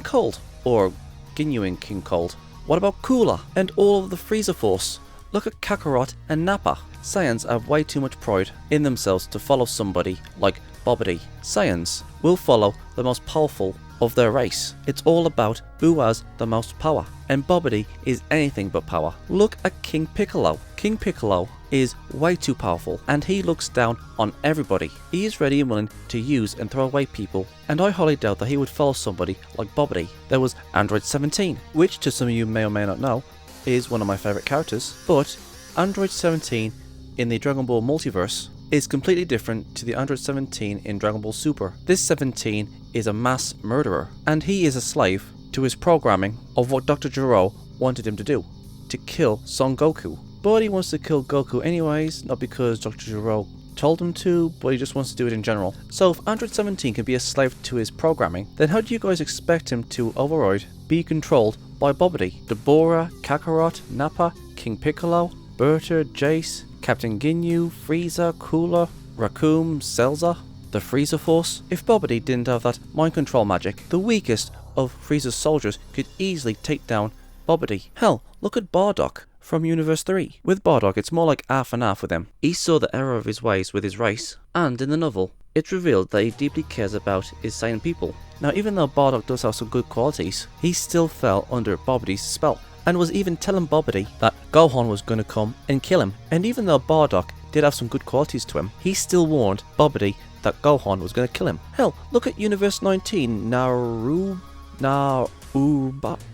Cold, or Ginyu in King Cold. What about Cooler, and all of the Frieza Force? Look at Kakarot and Nappa. Saiyans have way too much pride in themselves to follow somebody like Bobbidi. Saiyans will follow the most powerful of their race. It's all about who has the most power, and Bobbidi is anything but power. Look at King Piccolo. King Piccolo is way too powerful, and he looks down on everybody. He is ready and willing to use and throw away people, and I highly doubt that he would follow somebody like Bobbidi. There was Android 17, which to some of you may or may not know is one of my favourite characters, but Android 17 in the Dragon Ball multiverse is completely different to the Android 17 in Dragon Ball Super. This 17 is a mass murderer, and he is a slave to his programming of what Dr. Gero wanted him to do, to kill Son Goku. But he wants to kill Goku anyways, not because Dr. Gero told him to, but he just wants to do it in general. So if Android 17 can be a slave to his programming, then how do you guys expect him to override, be controlled by Bobbidi? Deborah, Kakarot, Nappa, King Piccolo, Berta, Jace, Captain Ginyu, Frieza, Cooler, Raccoon, Celza, the Frieza Force. If Bobbidi didn't have that mind control magic, the weakest of Frieza's soldiers could easily take down Bobbidi. Hell, look at Bardock from Universe 3. With Bardock, it's more like half and half with him. He saw the error of his ways with his race, and in the novel, it's revealed that he deeply cares about his Saiyan people. Now, even though Bardock does have some good qualities, he still fell under Bobbidi's spell, and was even telling Bobbidi that Gohan was going to come and kill him. And even though Bardock did have some good qualities to him, he still warned Bobbidi that Gohan was going to kill him. Hell, look at Universe 19, Naruba.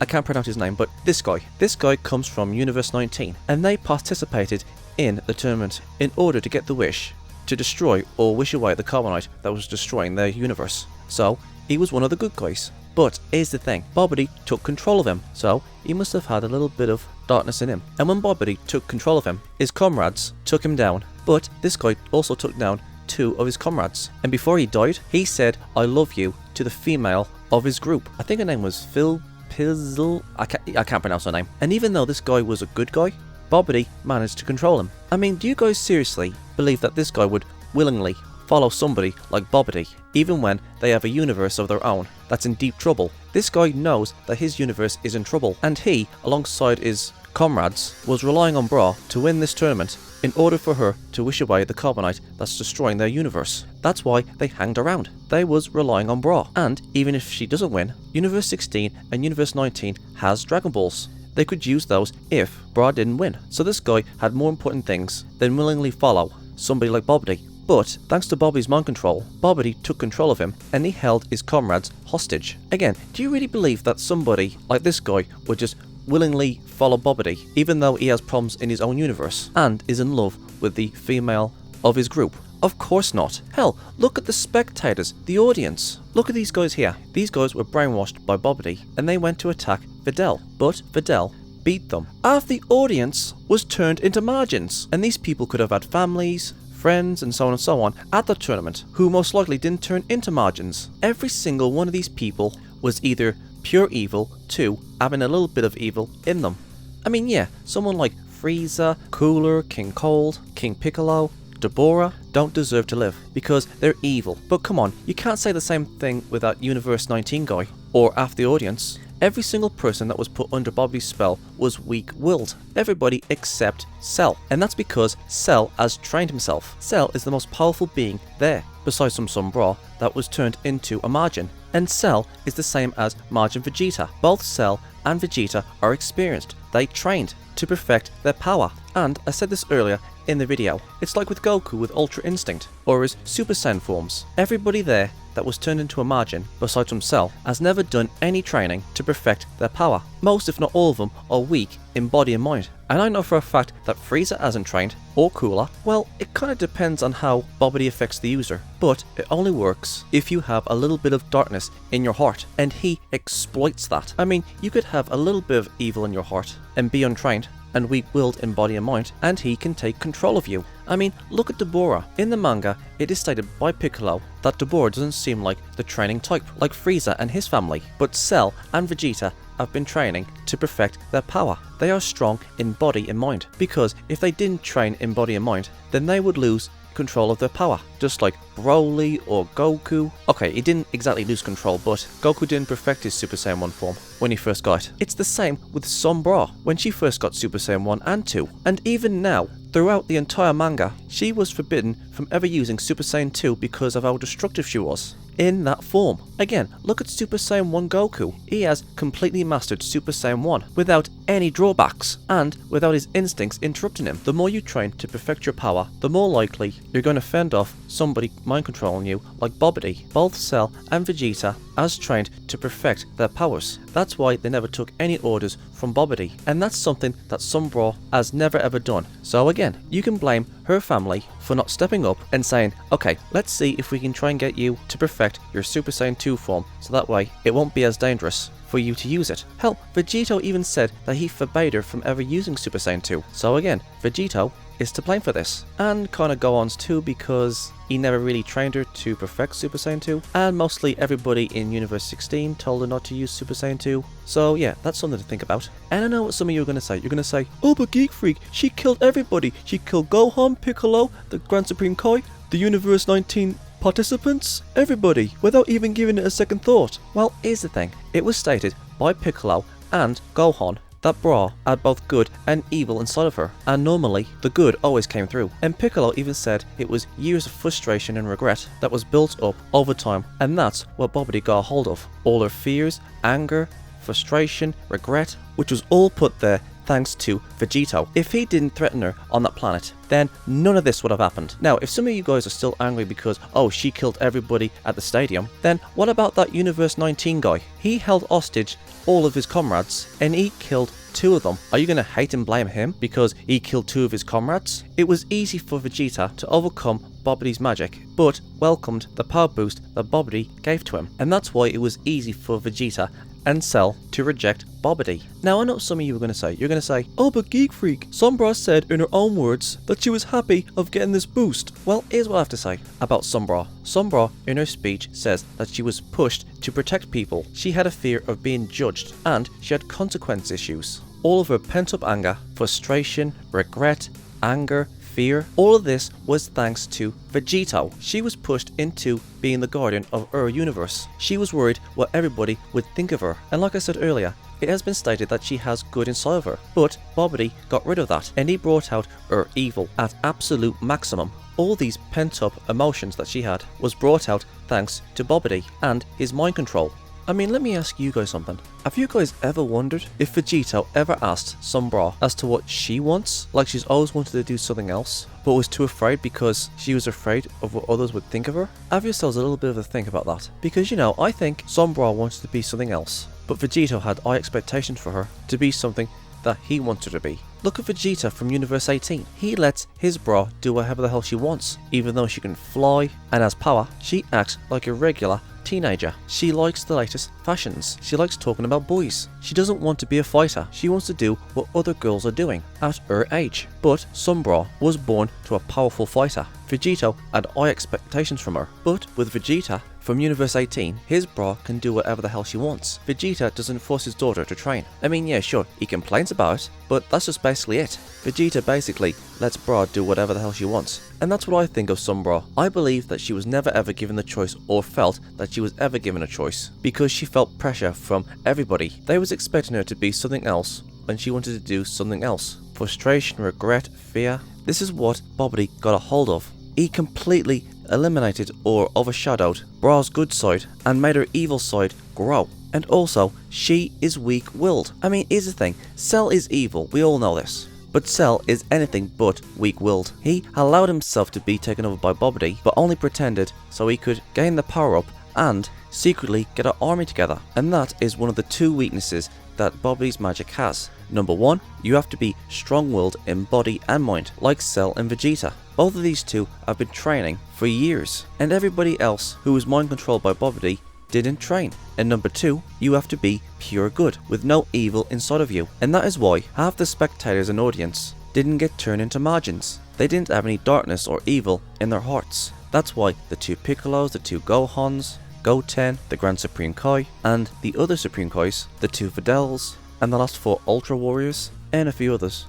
I can't pronounce his name, but this guy comes from Universe 19, and they participated in the tournament in order to get the wish to destroy or wish away the carbonite that was destroying their universe. So he was one of the good guys. But here's the thing, Bobbidi took control of him, so he must have had a little bit of darkness in him. And when Bobbidi took control of him, his comrades took him down. But this guy also took down 2 of his comrades. And before he died, he said, "I love you," to the female of his group. I think her name was Phil Pizzle. I can't pronounce her name. And even though this guy was a good guy, Bobbidi managed to control him. I mean, do you guys seriously believe that this guy would willingly follow somebody like Bobbidi, even when they have a universe of their own that's in deep trouble? This guy knows that his universe is in trouble, and he, alongside his comrades, was relying on Bra to win this tournament in order for her to wish away the carbonite that's destroying their universe. That's why they hanged around. They was relying on Bra, and even if she doesn't win, Universe 16 and Universe 19 has Dragon Balls. They could use those if Bra didn't win. So this guy had more important things than willingly follow somebody like Bobbidi. But thanks to Bobby's mind control, Bobbidi took control of him and he held his comrades hostage. Again, do you really believe that somebody like this guy would just willingly follow Bobbidi, even though he has problems in his own universe and is in love with the female of his group? Of course not. Hell, look at the spectators, the audience. Look at these guys here. These guys were brainwashed by Bobbidi and they went to attack Videl, but Videl beat them. Half the audience was turned into margins, and these people could have had families, friends, and so on and so on at the tournament, who most likely didn't turn into margins. Every single one of these people was either pure evil to having a little bit of evil in them. I mean, yeah, someone like Frieza, Cooler, King Cold, King Piccolo, Deborah don't deserve to live because they're evil. But come on, you can't say the same thing with that Universe 19 guy or half the audience. Every single person that was put under Bobby's spell was weak-willed. Everybody except Cell. And that's because Cell has trained himself. Cell is the most powerful being there, besides some Bra that was turned into a Margin. And Cell is the same as Margin Vegeta. Both Cell and Vegeta are experienced. They trained to perfect their power. And I said this earlier in the video, it's like with Goku with Ultra Instinct, or his Super Saiyan forms. Everybody there that was turned into a Margin, besides from Cell, has never done any training to perfect their power. Most, if not all of them, are weak in body and mind. And I know for a fact that Frieza hasn't trained, or Cooler. Well, it kind of depends on how Bobbidi affects the user, but it only works if you have a little bit of darkness in your heart, and he exploits that. I mean, you could have a little bit of evil in your heart and be untrained and weak-willed in body and mind, and he can take control of you. I mean, look at Deborah. In the manga, it is stated by Piccolo that Deborah doesn't seem like the training type, like Frieza and his family, but Cell and Vegeta have been training to perfect their power. They are strong in body and mind, because if they didn't train in body and mind, then they would lose control of their power, just like Broly or Goku. Okay, he didn't exactly lose control, but Goku didn't perfect his Super Saiyan 1 form when he first got it. It's the same with Sombra when she first got Super Saiyan 1 and 2, and even now, throughout the entire manga, she was forbidden from ever using Super Saiyan 2 because of how destructive she was in that form. Again, look at Super Saiyan 1 Goku. He has completely mastered Super Saiyan 1 without any drawbacks and without his instincts interrupting him. The more you train to perfect your power, the more likely you're going to fend off somebody mind controlling you like Bobbidi. Both Cell and Vegeta has trained to perfect their powers. That's why they never took any orders from Bobbidi, and that's something that Sombra has never ever done. So again, you can blame her family for not stepping up and saying, okay, let's see if we can try and get you to perfect your Super Saiyan 2 form, so that way it won't be as dangerous for you to use it. Hell, Vegito even said that he forbade her from ever using Super Saiyan 2. So again, Vegito is to blame for this. And kinda Gohan's too, because he never really trained her to perfect Super Saiyan 2. And mostly everybody in Universe 16 told her not to use Super Saiyan 2. So yeah, that's something to think about. And I know what some of you are gonna say. You're gonna say, oh, but Geek Freak, she killed everybody. She killed Gohan, Piccolo, the Grand Supreme Kai, the Universe 19 participants, everybody, without even giving it a second thought. Well, here's the thing. It was stated by Piccolo and Gohan that Bra had both good and evil inside of her, and normally the good always came through. And Piccolo even said it was years of frustration and regret that was built up over time, and that's what Bobbidi got a hold of. All her fears, anger, frustration, regret, which was all put there thanks to Vegito. If he didn't threaten her on that planet, then none of this would have happened. Now, if some of you guys are still angry because, oh, she killed everybody at the stadium, then what about that Universe 19 guy? He held hostage all of his comrades, and he killed two of them. Are you gonna hate and blame him because he killed two of his comrades? It was easy for Vegeta to overcome Bobbidi's magic, but welcomed the power boost that Bobbidi gave to him. And that's why it was easy for Vegeta and Cell to reject Bobbidi. Now I know some of you are going to say, oh but Geek Freak, Sombra said in her own words that she was happy of getting this boost. Well, here's what I have to say about Sombra. Sombra in her speech says that she was pushed to protect people. She had a fear of being judged and she had consequence issues. All of her pent up anger, frustration, regret, anger, fear, all of this was thanks to Vegito. She was pushed into being the guardian of her universe. She was worried what everybody would think of her. And like I said earlier, it has been stated that she has good inside of her. But Bobbidi got rid of that and he brought out her evil at absolute maximum. All these pent up emotions that she had was brought out thanks to Bobbidi and his mind control. I mean, let me ask you guys something. Have you guys ever wondered if Vegito ever asked Sombra as to what she wants? Like she's always wanted to do something else, but was too afraid because she was afraid of what others would think of her? Have yourselves a little bit of a think about that. Because, you know, I think Sombra wanted to be something else, but Vegito had high expectations for her to be something that he wanted to be. Look at Vegeta from Universe 18. He lets his bra do whatever the hell she wants. Even though she can fly and has power, she acts like a regular teenager. She likes the latest fashions. She likes talking about boys. She doesn't want to be a fighter. She wants to do what other girls are doing at her age. But Sombra was born to a powerful fighter. Vegito had high expectations from her. But with Vegeta from Universe 18, his bra can do whatever the hell she wants. Vegeta doesn't force his daughter to train. I mean, yeah, sure, he complains about it, but that's just basically it. Vegeta basically lets Bra do whatever the hell she wants. And that's what I think of Sombra. I believe that she was never ever given the choice or felt that she was ever given a choice because she felt pressure from everybody. They was expecting her to be something else and she wanted to do something else. Frustration, regret, fear. This is what Bobbidi got a hold of. He completely eliminated or overshadowed Bra's good side and made her evil side grow. And also, she is weak-willed. I mean, here's the thing. Cell is evil, we all know this. But Cell is anything but weak-willed. He allowed himself to be taken over by Bobbidi, but only pretended so he could gain the power-up and secretly get an army together. And that is one of the two weaknesses that Bobbidi's magic has. Number one, you have to be strong-willed in body and mind, like Cell and Vegeta. Both of these two have been training for years, and everybody else who was mind controlled by Bobbidi didn't train. And number two, you have to be pure good, with no evil inside of you. And that is why half the spectators and audience didn't get turned into margins. They didn't have any darkness or evil in their hearts. That's why the two Piccolos, the two Gohans, Goten, the Grand Supreme Kai, and the other Supreme Kais, the two Videls, and the last four Ultra Warriors, and a few others,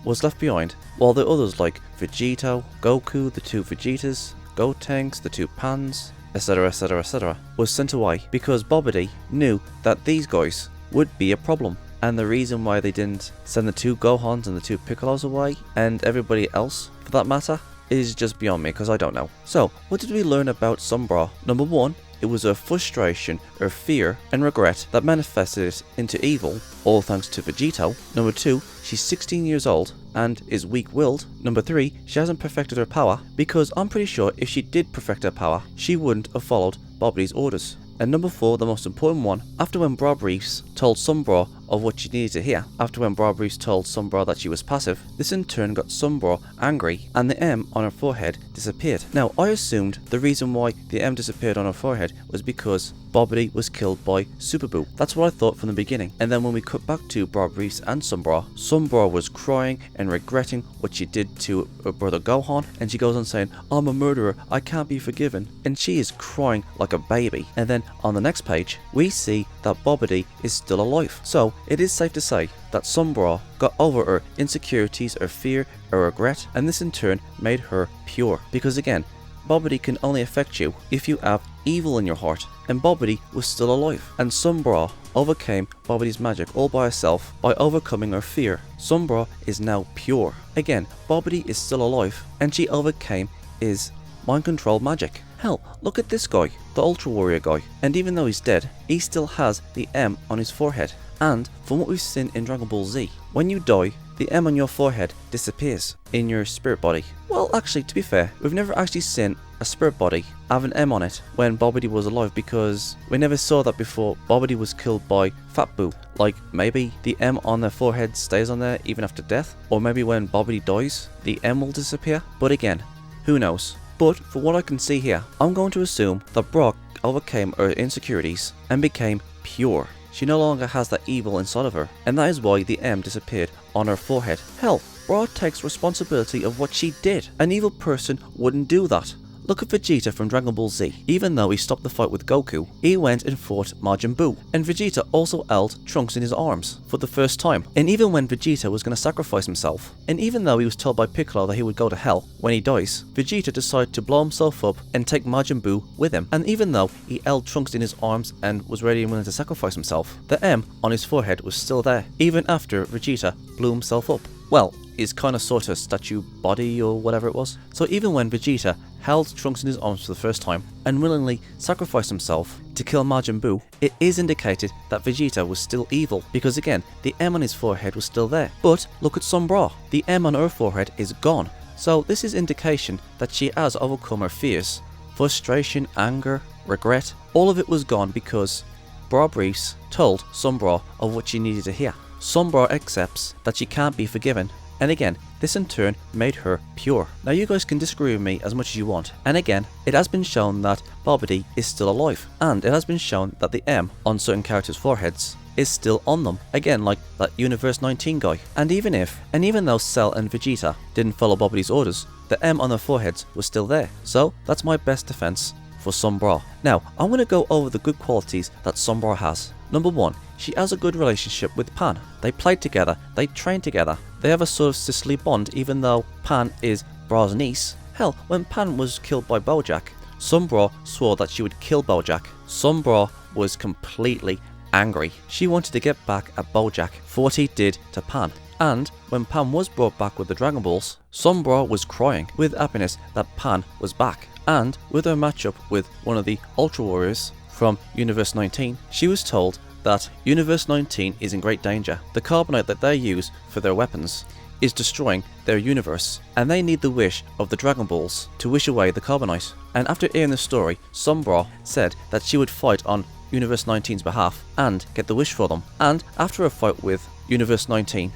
was left behind, while the others like Vegito, Goku, the two Vegetas, Gotenks, the two Pans, etc, etc, etc, was sent away because Bobbidi knew that these guys would be a problem. And the reason why they didn't send the two Gohans and the two Piccolos away, and everybody else for that matter, is just beyond me because I don't know. So, what did we learn about Sombra? Number one, it was her frustration, her fear and regret that manifested into evil, all thanks to Vegito. Number two, she's 16 years old and is weak-willed. Number three, she hasn't perfected her power because I'm pretty sure if she did perfect her power, she wouldn't have followed Bobbidi's orders. And number four, the most important one, after when Bra Briefs told Sombra of what she needed to hear, after when Bra Briefs told Sombra that she was passive, this in turn got Sombra angry and the M on her forehead disappeared. Now, I assumed the reason why the M disappeared on her forehead was because Bobbidi was killed by Super Boo. That's what I thought from the beginning. And then when we cut back to Bra Briefs and Sombra, Sombra was crying and regretting what she did to her brother Gohan, and she goes on saying, I'm a murderer, I can't be forgiven. And she is crying like a baby. And then on the next page, we see that Bobbidi is still alive. So it is safe to say that Sombra got over her insecurities, her fear, her regret, and this in turn made her pure. Because again, Bobbidi can only affect you if you have evil in your heart, and Bobbidi was still alive. And Sombra overcame Bobbidi's magic all by herself by overcoming her fear. Sombra is now pure. Again, Bobbidi is still alive, and she overcame his mind control magic. Hell, look at this guy, the Ultra Warrior guy, and even though he's dead, he still has the M on his forehead. And from what we've seen in Dragon Ball Z, when you die, the M on your forehead disappears in your spirit body. Well, actually, to be fair, we've never actually seen a spirit body have an M on it when Bobbidi was alive, because we never saw that before Bobbidi was killed by Fat Boo. Like, maybe the M on their forehead stays on there even after death, or maybe when Bobbidi dies, the M will disappear. But again, who knows? But for what I can see here, I'm going to assume that Bra overcame her insecurities and became pure. She no longer has that evil inside of her, and that is why the M disappeared on her forehead. Hell, Bra takes responsibility of what she did. An evil person wouldn't do that. Look at Vegeta from Dragon Ball Z. Even though he stopped the fight with Goku, he went and fought Majin Buu. And Vegeta also held Trunks in his arms for the first time. And even when Vegeta was going to sacrifice himself, and even though he was told by Piccolo that he would go to hell when he dies, Vegeta decided to blow himself up and take Majin Buu with him. And even though he held Trunks in his arms and was ready and willing to sacrifice himself, the M on his forehead was still there, even after Vegeta blew himself up. Well, his kind of sort of statue body or whatever it was. So even when Vegeta held Trunks in his arms for the first time and willingly sacrificed himself to kill Majin Buu, it is indicated that Vegeta was still evil, because again, the M on his forehead was still there. But look at Sombra, the M on her forehead is gone. So this is indication that she has overcome her fears. Frustration, anger, regret, all of it was gone because Bra Briefs told Sombra of what she needed to hear. Sombra accepts that she can't be forgiven, and again, this in turn made her pure. Now you guys can disagree with me as much as you want, and again, it has been shown that Bobbidi is still alive, and it has been shown that the M on certain characters' foreheads is still on them, again like that Universe 19 guy. And even though Cell and Vegeta didn't follow Bobbidi's orders, the M on their foreheads was still there. So that's my best defense for Sombra. Now, I'm going to go over the good qualities that Sombra has. Number 1, she has a good relationship with Pan. They played together, they trained together, they have a sort of sisterly bond even though Pan is Bra's niece. Hell, when Pan was killed by Bojack, Sombra swore that she would kill Bojack. Sombra was completely angry. She wanted to get back at Bojack for what he did to Pan. And when Pan was brought back with the Dragon Balls, Sombra was crying with happiness that Pan was back. And with her matchup with one of the Ultra Warriors from Universe 19, she was told that Universe 19 is in great danger. The carbonite that they use for their weapons is destroying their universe, and they need the wish of the Dragon Balls to wish away the carbonite. And after hearing the story, Sombra said that she would fight on Universe 19's behalf and get the wish for them. And after a fight with Universe 19,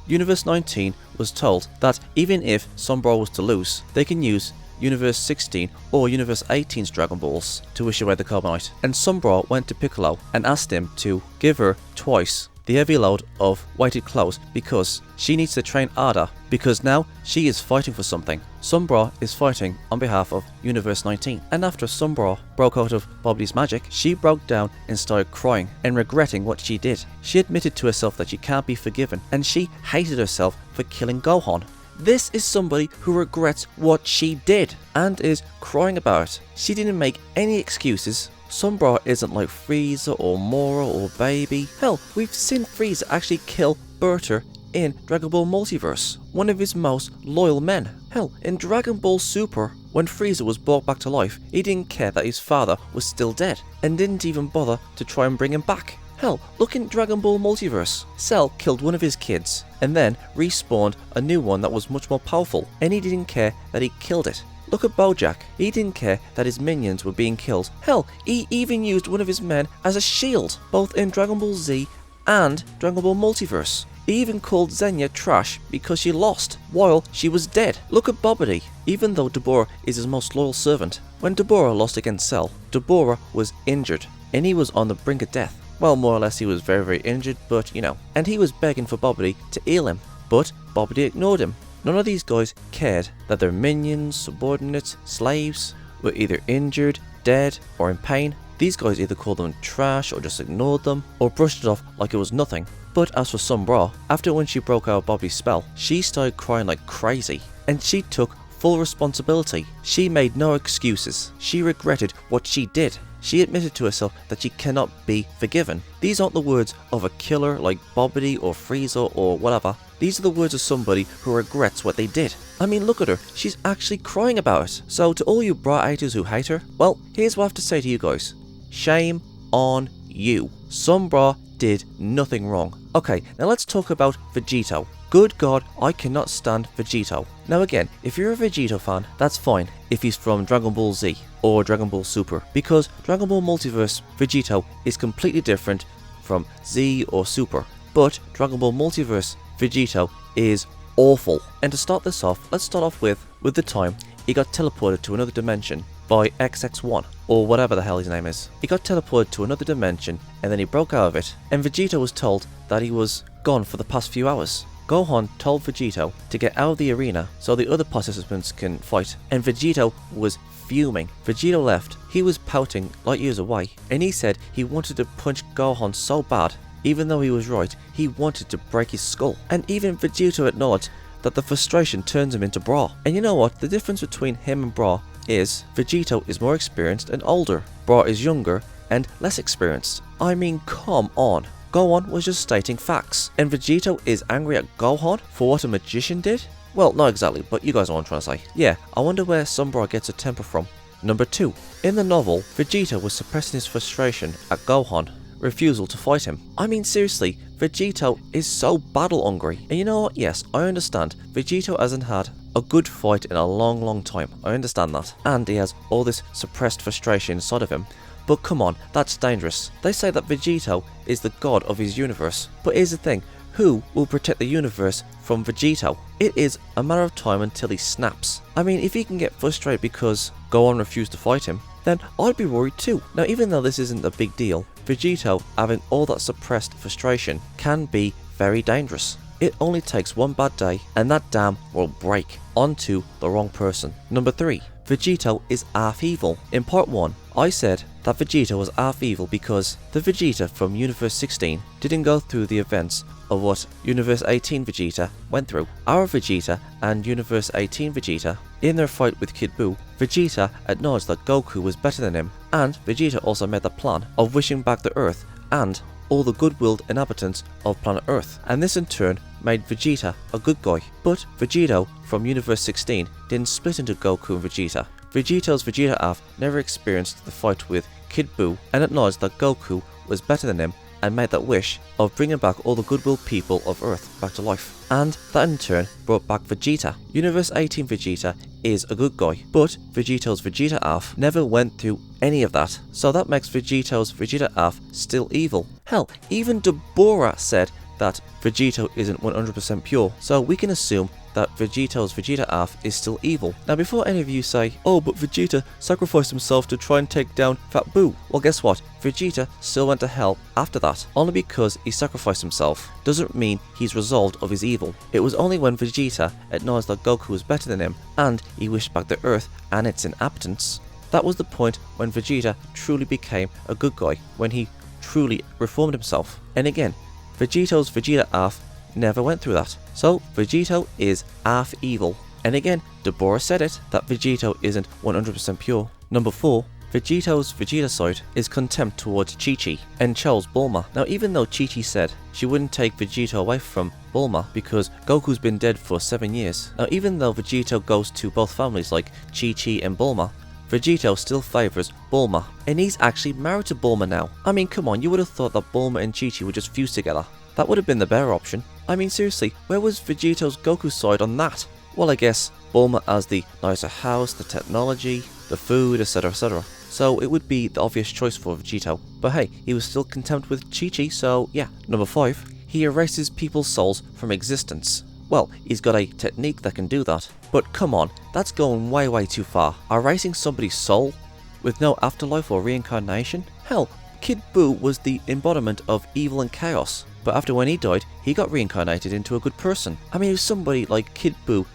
Universe 19 was told that even if Sombra was to lose, they can use Universe 16 or Universe 18's Dragon Balls to wish away the carbonite. And Sombra went to Piccolo and asked him to give her twice the heavy load of weighted clothes because she needs to train harder, because now she is fighting for something. Sombra is fighting on behalf of Universe 19. And after Sombra broke out of Bobbidi's magic, she broke down and started crying and regretting what she did. She admitted to herself that she can't be forgiven, and she hated herself for killing Gohan. This is somebody who regrets what she did and is crying about it. She didn't make any excuses. Sombra isn't like Frieza or Mora or Baby. Hell, we've seen Frieza actually kill Berter in Dragon Ball Multiverse, one of his most loyal men. Hell, in Dragon Ball Super, when Frieza was brought back to life, he didn't care that his father was still dead and didn't even bother to try and bring him back. Hell, look in Dragon Ball Multiverse. Cell killed one of his kids and then respawned a new one that was much more powerful, and he didn't care that he killed it. Look at Bojack. He didn't care that his minions were being killed. Hell, he even used one of his men as a shield, both in Dragon Ball Z and Dragon Ball Multiverse. He even called Xenia trash because she lost while she was dead. Look at Bobbidi. Even though Deborah is his most loyal servant, when Deborah lost against Cell, Deborah was injured and he was on the brink of death. Well, more or less he was very, very injured, but you know. And he was begging for Bobbidi to heal him, but Bobbidi ignored him. None of these guys cared that their minions, subordinates, slaves were either injured, dead, or in pain. These guys either called them trash or just ignored them, or brushed it off like it was nothing. But as for Sombra, after when she broke out Bobbidi's spell, she started crying like crazy, and she took full responsibility. She made no excuses. She regretted what she did. She admitted to herself that she cannot be forgiven. These aren't the words of a killer like Bobbidi or Frieza or whatever. These are the words of somebody who regrets what they did. I mean, look at her. She's actually crying about it. So to all you Bra haters who hate her, well, here's what I have to say to you guys. Shame on you. Sombra did nothing wrong. Okay, now let's talk about Vegito. Good God, I cannot stand Vegito. Now again, if you're a Vegito fan, that's fine if he's from Dragon Ball Z or Dragon Ball Super, because Dragon Ball Multiverse Vegito is completely different from Z or Super. But Dragon Ball Multiverse Vegito is awful. And to start this off, let's start off with the time he got teleported to another dimension by XX1, or whatever the hell his name is. He got teleported to another dimension and then he broke out of it, and Vegito was told that he was gone for the past few hours. Gohan told Vegito to get out of the arena so the other participants can fight, and Vegito was fuming. Vegito left. He was pouting light years away, and he said he wanted to punch Gohan so bad. Even though he was right, he wanted to break his skull. And even Vegito acknowledged that the frustration turns him into Bra. And you know what? The difference between him and Bra is Vegito is more experienced and older. Bra is younger and less experienced. I mean, come on. Gohan was just stating facts. And Vegito is angry at Gohan for what a magician did? Well, not exactly, but you guys know what I'm trying to say. Yeah, I wonder where Bra gets a temper from. Number 2. In the novel, Vegito was suppressing his frustration at Gohan's refusal to fight him. I mean, seriously, Vegito is so battle hungry. And you know what? Yes, I understand. Vegito hasn't had a good fight in a long time. I understand that. And he has all this suppressed frustration inside of him. But come on, that's dangerous. They say that Vegito is the god of his universe. But here's the thing. Who will protect the universe from Vegito? It is a matter of time until he snaps. I mean, if he can get frustrated because Gohan refused to fight him, then I'd be worried too. Now, even though this isn't a big deal, Vegito having all that suppressed frustration can be very dangerous. It only takes one bad day and that dam will break onto the wrong person. Number 3. Vegito is half evil. In part 1, I said that Vegito was half evil because the Vegeta from Universe 16 didn't go through the events of what Universe 18 Vegeta went through. Our Vegeta and Universe 18 Vegeta, in their fight with Kid Buu, Vegeta acknowledged that Goku was better than him, and Vegeta also made the plan of wishing back the Earth and all the good-willed inhabitants of planet Earth, and this in turn made Vegeta a good guy. But Vegito from Universe 16 didn't split into Goku and Vegeta. Vegito's Vegeta half never experienced the fight with Kid Buu and acknowledged that Goku was better than him and made that wish of bringing back all the goodwill people of Earth back to life. And that in turn brought back Vegeta. Universe 18 Vegeta is a good guy, but Vegito's Vegeta half never went through any of that. So that makes Vegito's Vegeta half still evil. Hell, even Deborah said that Vegito isn't 100% pure, so we can assume that Vegito's Vegeta half is still evil. Now, before any of you say, oh, but Vegeta sacrificed himself to try and take down Fat Buu, well, guess what? Vegeta still went to hell after that. Only because he sacrificed himself doesn't mean he's resolved of his evil. It was only when Vegeta acknowledged that Goku was better than him and he wished back the Earth and its inhabitants. That was the point when Vegeta truly became a good guy, when he truly reformed himself. And again, Vegito's Vegeta half never went through that. So Vegito is half evil. And again, Deborah said it, that Vegito isn't 100% pure. Number 4. Vegito's Vegeta side is contempt towards Chi-Chi and chose Bulma. Now, even though Chi-Chi said she wouldn't take Vegito away from Bulma because Goku's been dead for 7 years. Now, even though Vegito goes to both families like Chi-Chi and Bulma, Vegito still favours Bulma. And he's actually married to Bulma now. I mean, come on, you would have thought that Bulma and Chi-Chi would just fuse together. That would have been the better option. I mean, seriously, where was Vegito's Goku side on that? Well, I guess Bulma has the nicer house, the technology, the food, etc, etc. So it would be the obvious choice for Vegito. But hey, he was still content with Chi-Chi, so yeah. Number 5. He erases people's souls from existence. Well, he's got a technique that can do that. But come on, that's going way too far. Erasing somebody's soul with no afterlife or reincarnation? Hell, Kid Buu was the embodiment of evil and chaos. But after when he died, he got reincarnated into a good person. I mean, if somebody like Kid Buu,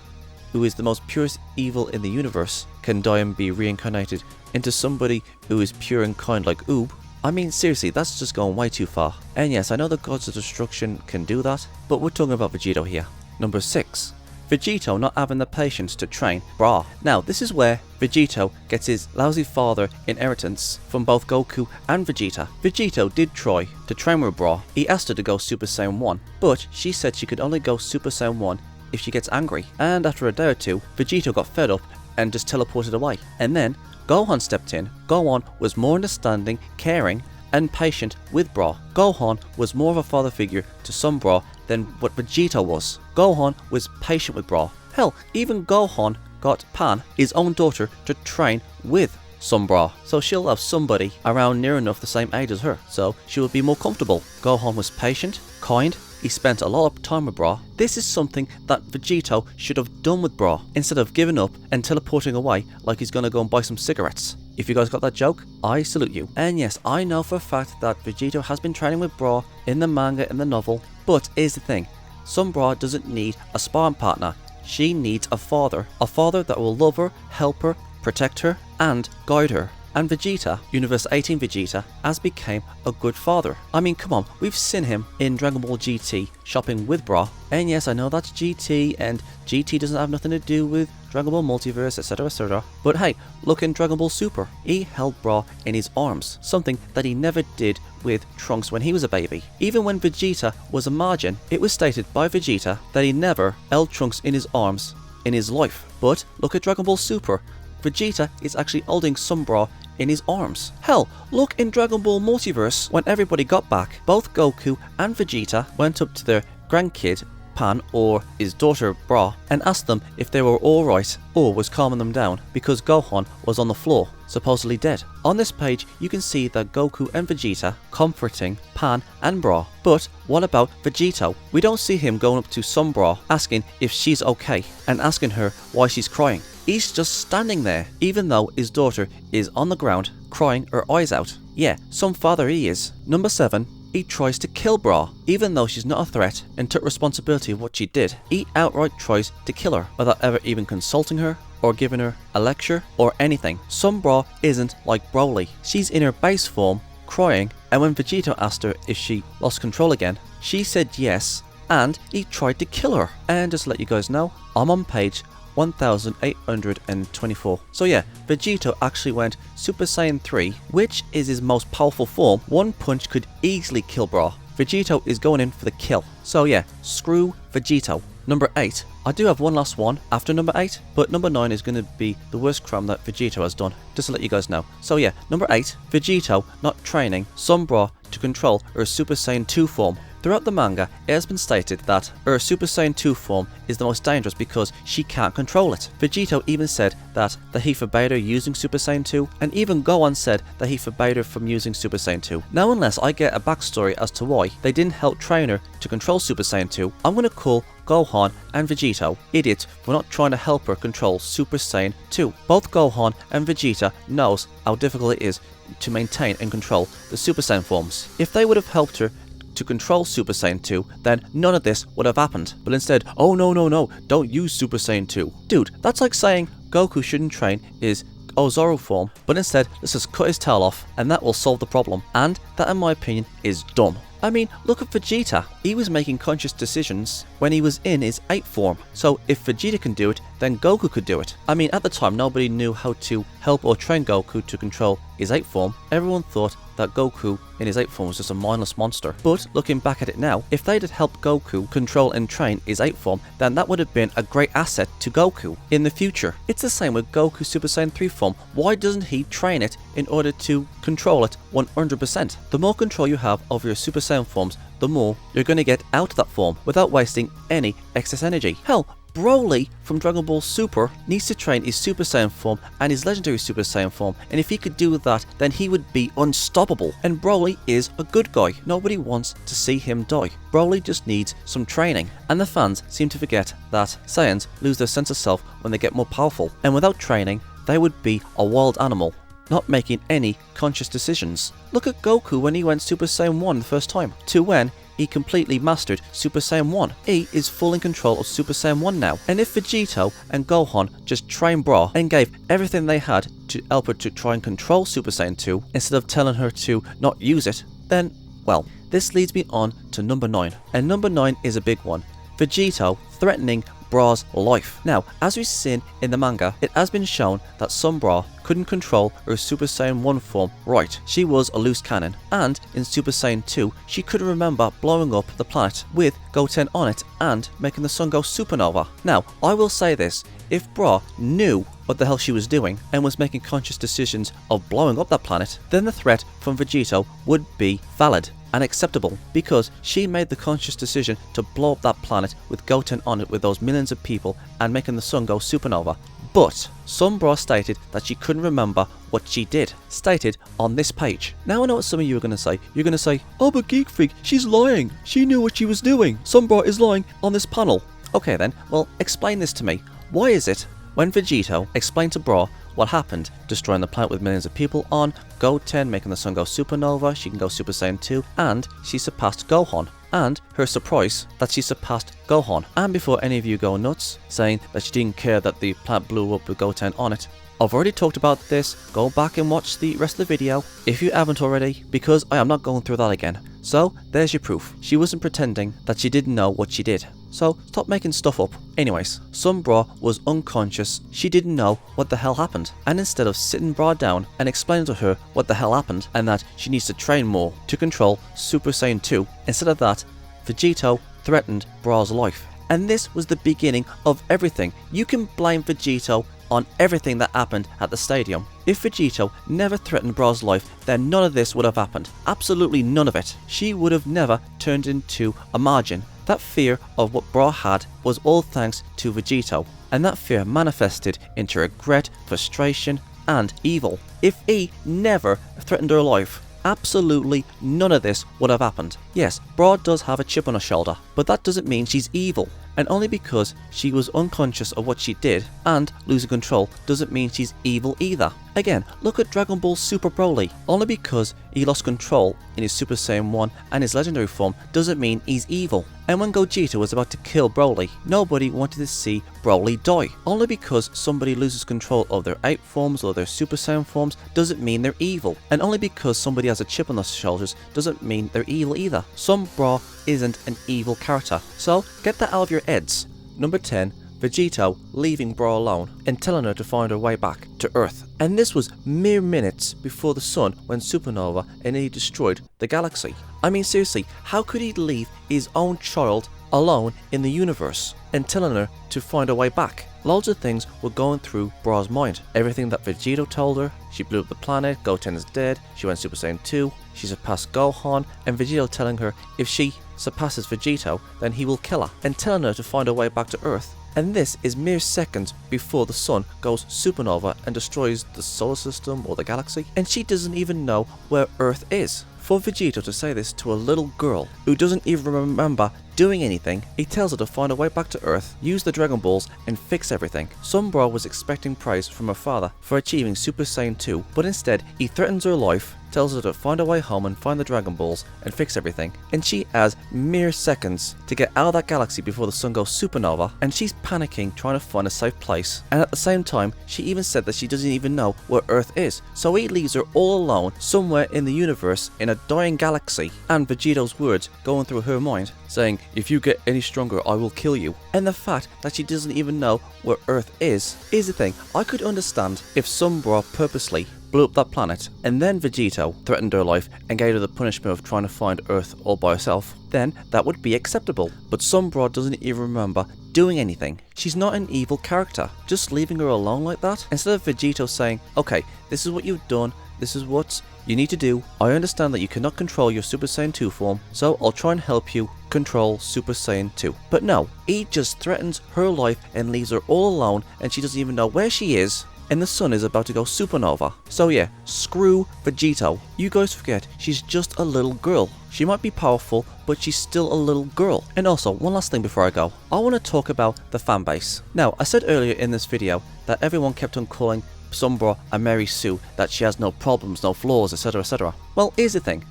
who is the most purest evil in the universe, can die and be reincarnated into somebody who is pure and kind like Oob, I mean, seriously, that's just going way too far. And yes, I know the gods of destruction can do that, but we're talking about Vegito here. Number 6. Vegito not having the patience to train Bra. Now, this is where Vegito gets his lousy father inheritance from both Goku and Vegeta. Vegito did try to train with Bra. He asked her to go Super Saiyan 1, but she said she could only go Super Saiyan 1 if she gets angry. And after a day or two, Vegito got fed up and just teleported away. And then Gohan stepped in. Gohan was more understanding, caring, and patient with Bra. Gohan was more of a father figure to Sun Bra than what Vegito was. Gohan was patient with Bra. Hell, even Gohan got Pan, his own daughter, to train with Sun Bra, so she'll have somebody around near enough the same age as her, so she will be more comfortable. Gohan was patient, kind, he spent a lot of time with Bra. This is something that Vegito should have done with Bra, instead of giving up and teleporting away like he's gonna go and buy some cigarettes. If you guys got that joke, I salute you. And yes, I know for a fact that Vegito has been training with Bra in the manga and the novel, but here's the thing, Sun Bra doesn't need a sparring partner. She needs a father that will love her, help her, protect her, and guide her. And Vegeta, Universe 18 Vegeta, has become a good father. I mean, come on, we've seen him in Dragon Ball GT shopping with Bra. And yes, I know that's GT, and GT doesn't have nothing to do with Dragon Ball Multiverse, etc, etc. But hey, look in Dragon Ball Super. He held Bra in his arms, something that he never did with Trunks when he was a baby. Even when Vegeta was a Majin, it was stated by Vegeta that he never held Trunks in his arms in his life. But look at Dragon Ball Super. Vegeta is actually holding Sun Bra in his arms. Hell, look in Dragon Ball Multiverse, when everybody got back, both Goku and Vegeta went up to their grandkid, Pan, or his daughter Bra, and asked them if they were alright or was calming them down, because Gohan was on the floor, supposedly dead. On this page you can see that Goku and Vegeta comforting Pan and Bra. But what about Vegito? We don't see him going up to Sun Bra asking if she's okay and asking her why she's crying. He's just standing there, even though his daughter is on the ground crying her eyes out. Yeah, some father he is. Number 7. He tries to kill Bra, even though she's not a threat and took responsibility of what she did. He outright tries to kill her without ever even consulting her or giving her a lecture or anything. Sun Bra isn't like Broly. She's in her base form, crying, and when Vegito asked her if she lost control again, she said yes, and he tried to kill her. And just to let you guys know, I'm on page 1824. So yeah, Vegito actually went Super Saiyan 3, which is his most powerful form. One punch could easily kill Bra. Vegito is going in for the kill. So yeah, screw Vegito. Number 8. I do have one last one after number 8, but number 9 is going to be the worst crime that Vegito has done, just to let you guys know. So yeah, number 8, Vegito not training Sun Bra to control her Super Saiyan 2 form. Throughout the manga, it has been stated that her Super Saiyan 2 form is the most dangerous because she can't control it. Vegito even said that he forbade her using Super Saiyan 2, and even Gohan said that he forbade her from using Super Saiyan 2. Now, unless I get a backstory as to why they didn't help train her to control Super Saiyan 2, I'm going to call Gohan and Vegito idiots for not trying to help her control Super Saiyan 2. Both Gohan and Vegeta knows how difficult it is to maintain and control the Super Saiyan forms. If they would have helped her to control Super Saiyan 2, then none of this would have happened. But instead, oh no, don't use Super Saiyan 2. Dude, that's like saying Goku shouldn't train his Ozaru form, but instead let's just cut his tail off and that will solve the problem. And that, in my opinion, is dumb. I mean, look at Vegeta. He was making conscious decisions when he was in his 8th form. So if Vegeta can do it, then Goku could do it. I mean, at the time, nobody knew how to help or train Goku to control his 8th form. Everyone thought that Goku in his 8th form was just a mindless monster. But looking back at it now, if they'd have helped Goku control and train his 8th form, then that would have been a great asset to Goku in the future. It's the same with Goku's Super Saiyan 3 form. Why doesn't he train it in order to control it 100%? The more control you have over your Super Saiyan forms, the more you're going to get out of that form without wasting any excess energy. Hell, Broly from Dragon Ball Super needs to train his Super Saiyan form and his legendary Super Saiyan form, and if he could do that, then he would be unstoppable. And Broly is a good guy. Nobody wants to see him die. Broly just needs some training, and the fans seem to forget that Saiyans lose their sense of self when they get more powerful, and without training, they would be a wild animal, not making any conscious decisions. Look at Goku when he went Super Saiyan 1 the first time, to when he completely mastered Super Saiyan 1. He is full in control of Super Saiyan 1 now. And if Vegito and Gohan just trained Bra and gave everything they had to help her to try and control Super Saiyan 2, instead of telling her to not use it, then, well, this leads me on to number 9. And number 9 is a big one. Vegito threatening Bra's life. Now, as we've seen in the manga, it has been shown that Sun Bra couldn't control her Super Saiyan 1 form right. She was a loose cannon, and in Super Saiyan 2, she could remember blowing up the planet with Goten on it and making the sun go supernova. Now, I will say this, if Bra knew what the hell she was doing and was making conscious decisions of blowing up that planet, then the threat from Vegito would be valid and acceptable, because she made the conscious decision to blow up that planet with Goten on it with those millions of people and making the sun go supernova. But Sombra stated that she couldn't remember what she did, stated on this page. Now I know what some of you are going to say. You're going to say, oh but Geek Freak, she's lying. She knew what she was doing. Sombra is lying on this panel. Okay then, well explain this to me. Why is it when Vegito explained to Bra what happened, destroying the planet with millions of people on, Goten making the sun go supernova, she can go Super Saiyan 2, and she surpassed Gohan, and her surprise that she surpassed Gohan. And before any of you go nuts saying that she didn't care that the planet blew up with Goten on it, I've already talked about this. Go back and watch the rest of the video if you haven't already, because I am not going through that again. So there's your proof. She wasn't pretending that she didn't know what she did. So stop making stuff up. Anyways, Sombra was unconscious. She didn't know what the hell happened. And instead of sitting Bra down and explaining to her what the hell happened and that she needs to train more to control Super Saiyan 2, instead of that, Vegito threatened Bra's life. And this was the beginning of everything. You can blame Vegito on everything that happened at the stadium. If Vegito never threatened Bra's life, then none of this would have happened. Absolutely none of it. She would have never turned into a margin. That fear of what Bra had was all thanks to Vegito, and that fear manifested into regret, frustration, and evil. If he never threatened her life, absolutely none of this would have happened. Yes, Bra does have a chip on her shoulder, but that doesn't mean she's evil. And only because she was unconscious of what she did and losing control doesn't mean she's evil either. Again, look at Dragon Ball Super Broly. Only because he lost control in his Super Saiyan 1 and his legendary form doesn't mean he's evil. And when Gogeta was about to kill Broly, nobody wanted to see Broly die. Only because somebody loses control of their 8 forms or their Super Saiyan forms doesn't mean they're evil. And only because somebody has a chip on their shoulders doesn't mean they're evil either. Sombra isn't an evil character. So get that out of your heads. Number 10. Vegito leaving Bra alone and telling her to find her way back to Earth. And this was mere minutes before the sun went supernova and he destroyed the galaxy. I mean seriously, how could he leave his own child alone in the universe and telling her to find her way back? Loads of things were going through Bra's mind. Everything that Vegito told her, she blew up the planet, Goten is dead, she went Super Saiyan 2, she surpassed Gohan, and Vegito telling her if she surpasses Vegito, then he will kill her, and telling her to find her way back to Earth. And this is mere seconds before the sun goes supernova and destroys the solar system or the galaxy, and she doesn't even know where Earth is. For Vegito to say this to a little girl who doesn't even remember doing anything, he tells her to find a way back to Earth, use the Dragon Balls, and fix everything. Sombra was expecting praise from her father for achieving Super Saiyan 2, but instead he threatens her life, tells her to find her way home and find the Dragon Balls and fix everything. And she has mere seconds to get out of that galaxy before the sun goes supernova, and she's panicking trying to find a safe place. And at the same time, she even said that she doesn't even know where Earth is. So he leaves her all alone somewhere in the universe in a dying galaxy, and Vegito's words going through her mind saying, if you get any stronger I will kill you. And the fact that she doesn't even know where Earth is the thing. I could understand if Sombra purposely blew up that planet and then Vegito threatened her life and gave her the punishment of trying to find Earth all by herself, then that would be acceptable. But Sombra doesn't even remember doing anything. She's not an evil character. Just leaving her alone like that, instead of Vegito saying, okay, this is what you've done, this is what you need to do. I understand that you cannot control your Super Saiyan 2 form, so I'll try and help you control Super Saiyan 2. But no, he just threatens her life and leaves her all alone, and she doesn't even know where she is, and the sun is about to go supernova. So yeah, screw Vegito. You guys forget, she's just a little girl. She might be powerful, but she's still a little girl. And also, one last thing before I go. I want to talk about the fanbase. Now, I said earlier in this video that everyone kept on calling Sombra a Mary Sue, that she has no problems, no flaws, etc, etc. Well, here's the thing.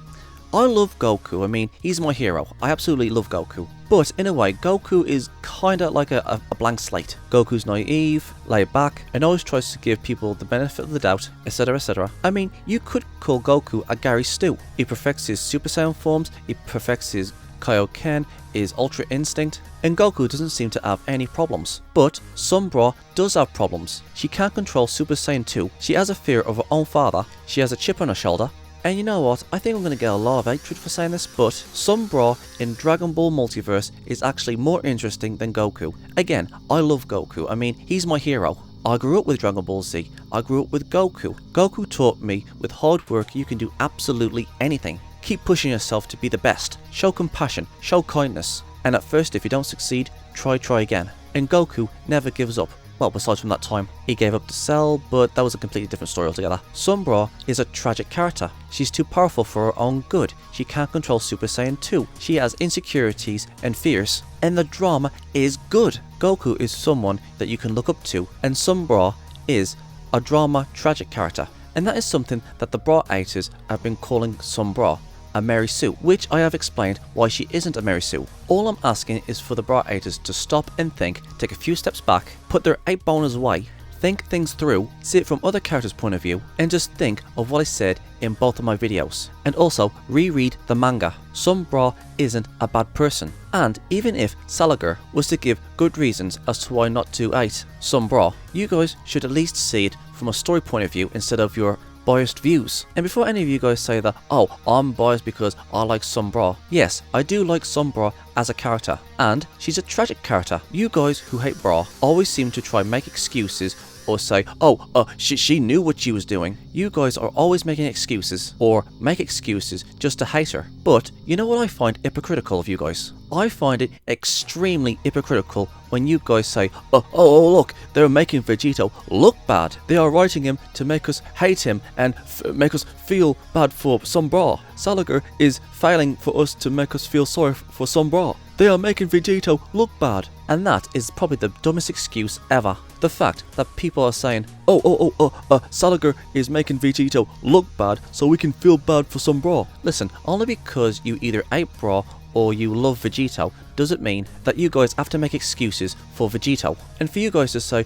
I love Goku. I mean, he's my hero. I absolutely love Goku. But in a way, Goku is kinda like a blank slate. Goku's naive, laid back, and always tries to give people the benefit of the doubt, etc, etc. I mean, you could call Goku a Gary Stu. He perfects his Super Saiyan forms, he perfects his Kaioken, his Ultra Instinct, and Goku doesn't seem to have any problems. But Sombra does have problems. She can't control Super Saiyan 2, she has a fear of her own father, she has a chip on her shoulder, and you know what, I think I'm going to get a lot of hatred for saying this, but Sombra in Dragon Ball Multiverse is actually more interesting than Goku. Again, I love Goku, I mean, he's my hero. I grew up with Dragon Ball Z. I grew up with Goku. Goku taught me with hard work you can do absolutely anything. Keep pushing yourself to be the best. Show compassion, show kindness. And at first if you don't succeed, try again. And Goku never gives up. Well, besides from that time, he gave up to Cell, but that was a completely different story altogether. Sombra is a tragic character. She's too powerful for her own good. She can't control Super Saiyan 2. She has insecurities and fears. And the drama is good. Goku is someone that you can look up to, and Sombra is a drama tragic character. And that is something that the Bra haters have been calling Sombra a Mary Sue, which I have explained why she isn't a Mary Sue. All I'm asking is for the Bra haters to stop and think, take a few steps back, put their 8 boners away, think things through, see it from other characters' point of view, and just think of what I said in both of my videos. And also, reread the manga. Sombra isn't a bad person. And even if Saliger was to give good reasons as to why not to hate Sombra, you guys should at least see it from a story point of view instead of your biased views. And before any of you guys say that, oh, I'm biased because I like Sombra. Yes, I do like Sombra as a character, and she's a tragic character. You guys who hate Bra always seem to try make excuses or say, oh, she knew what she was doing. You guys are always making excuses or make excuses just to hate her. But you know what I find hypocritical of you guys? I find it extremely hypocritical when you guys say, oh look, they're making Vegito look bad. They are writing him to make us hate him and make us feel bad for Sombra. Saliger is failing for us to make us feel sorry for Sombra. They are making Vegito look bad. And that is probably the dumbest excuse ever. The fact that people are saying, Saliger is making Vegito look bad so we can feel bad for Sombra. Listen, only because you either hate Bra or you love Vegito doesn't mean that you guys have to make excuses for Vegito. And for you guys to say,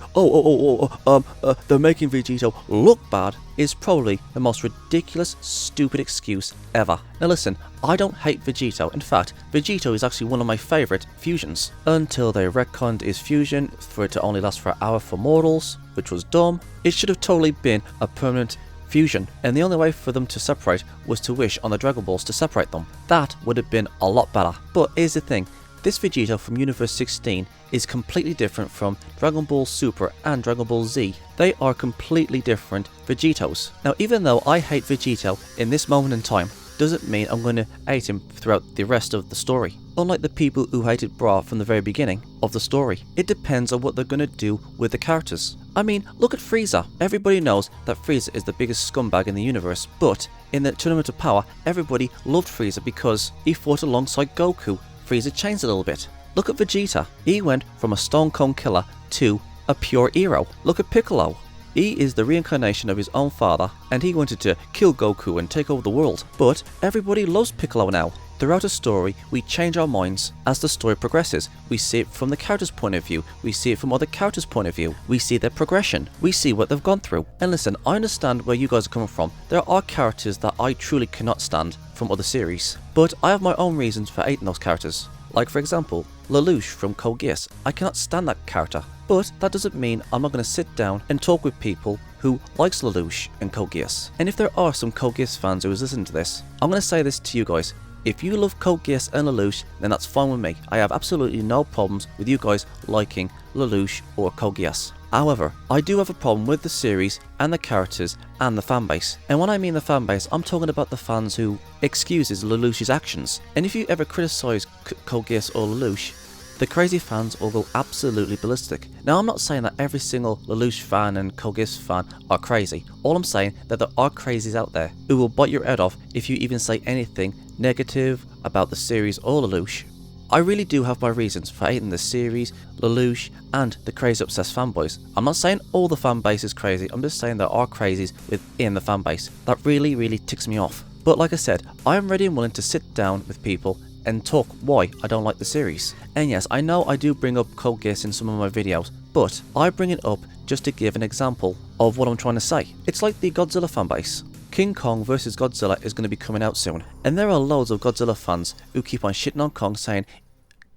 they're making Vegito look bad is probably the most ridiculous, stupid excuse ever. Now listen, I don't hate Vegito. In fact, Vegito is actually one of my favourite fusions. Until they retconned his fusion for it to only last for an hour for mortals, which was dumb. It should have totally been a permanent fusion, and the only way for them to separate was to wish on the Dragon Balls to separate them. That would have been a lot better. But here's the thing, this Vegito from Universe 16 is completely different from Dragon Ball Super and Dragon Ball Z. They are completely different Vegitos. Now even though I hate Vegito in this moment in time, doesn't mean I'm going to hate him throughout the rest of the story. Unlike the people who hated Bra from the very beginning of the story. It depends on what they're going to do with the characters. I mean, look at Frieza. Everybody knows that Frieza is the biggest scumbag in the universe, but in the Tournament of Power, everybody loved Frieza because he fought alongside Goku. Frieza changed a little bit. Look at Vegeta. He went from a Stone Cold killer to a pure hero. Look at Piccolo. He is the reincarnation of his own father, and he wanted to kill Goku and take over the world. But everybody loves Piccolo now. Throughout a story, we change our minds as the story progresses. We see it from the character's point of view. We see it from other characters' point of view. We see their progression. We see what they've gone through. And listen, I understand where you guys are coming from. There are characters that I truly cannot stand from other series. But I have my own reasons for hating those characters. Like for example, Lelouch from Code Geass. I cannot stand that character. But that doesn't mean I'm not going to sit down and talk with people who likes Lelouch and Code Geass. And if there are some Code Geass fans who is listening to this, I'm going to say this to you guys. If you love Code Geass and Lelouch, then that's fine with me. I have absolutely no problems with you guys liking Lelouch or Code Geass. However, I do have a problem with the series and the characters and the fanbase. And when I mean the fanbase, I'm talking about the fans who excuses Lelouch's actions. And if you ever criticize Code Geass or Lelouch, the crazy fans will go absolutely ballistic. Now I'm not saying that every single Lelouch fan and Code Geass fan are crazy. All I'm saying that there are crazies out there who will bite your head off if you even say anything negative about the series or Lelouch. I really do have my reasons for hating the series, Lelouch, and the crazy obsessed fanboys. I'm not saying all the fanbase is crazy, I'm just saying there are crazies within the fanbase. That really ticks me off. But like I said, I am ready and willing to sit down with people and talk why I don't like the series. And yes, I know I do bring up Code Geass in some of my videos, but I bring it up just to give an example of what I'm trying to say. It's like the Godzilla fanbase. King Kong vs Godzilla is going to be coming out soon, and there are loads of Godzilla fans who keep on shitting on Kong saying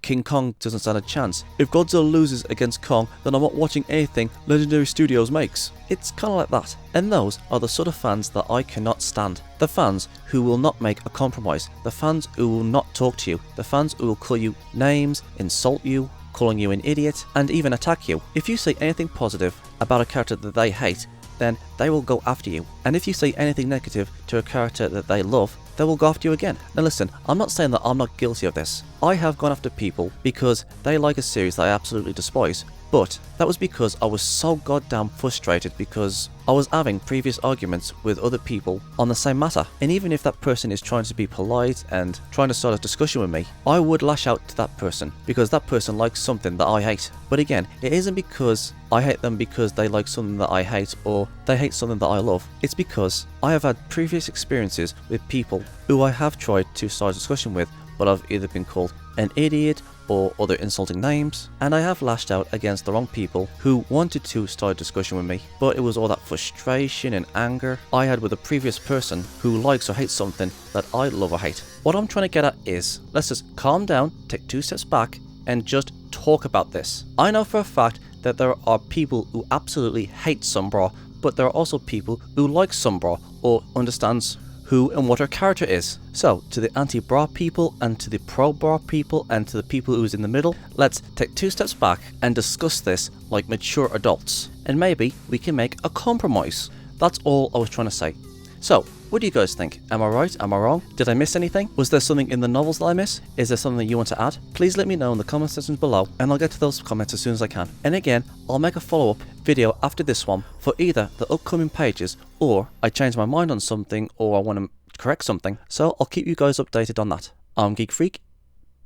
King Kong doesn't stand a chance. If Godzilla loses against Kong, then I'm not watching anything Legendary Studios makes. It's kind of like that. And those are the sort of fans that I cannot stand. The fans who will not make a compromise. The fans who will not talk to you. The fans who will call you names, insult you, calling you an idiot, and even attack you. If you say anything positive about a character that they hate, then they will go after you. And if you say anything negative to a character that they love, they will go after you again. Now listen, I'm not saying that I'm not guilty of this. I have gone after people because they like a series that I absolutely despise, but that was because I was so goddamn frustrated because I was having previous arguments with other people on the same matter. And even if that person is trying to be polite and trying to start a discussion with me, I would lash out to that person because that person likes something that I hate. But again, it isn't because I hate them because they like something that I hate or they hate something that I love. It's because I have had previous experiences with people who I have tried to start a discussion with, but I've either been called an idiot or other insulting names, and I have lashed out against the wrong people who wanted to start a discussion with me, but it was all that frustration and anger I had with a previous person who likes or hates something that I love or hate. What I'm trying to get at is, let's just calm down, take 2 steps back, and just talk about this. I know for a fact that there are people who absolutely hate Sombra, but there are also people who like Sombra or understands who and what her character is. So, to the anti-bra people and to the pro-bra people and to the people who's in the middle, let's take 2 steps back and discuss this like mature adults. And maybe we can make a compromise. That's all I was trying to say. So, what do you guys think? Am I right? Am I wrong? Did I miss anything? Was there something in the novels that I missed? Is there something that you want to add? Please let me know in the comment sections below and I'll get to those comments as soon as I can. And again, I'll make a follow-up video after this one for either the upcoming pages or I change my mind on something or I want to correct something. So I'll keep you guys updated on that. I'm Geek Freak.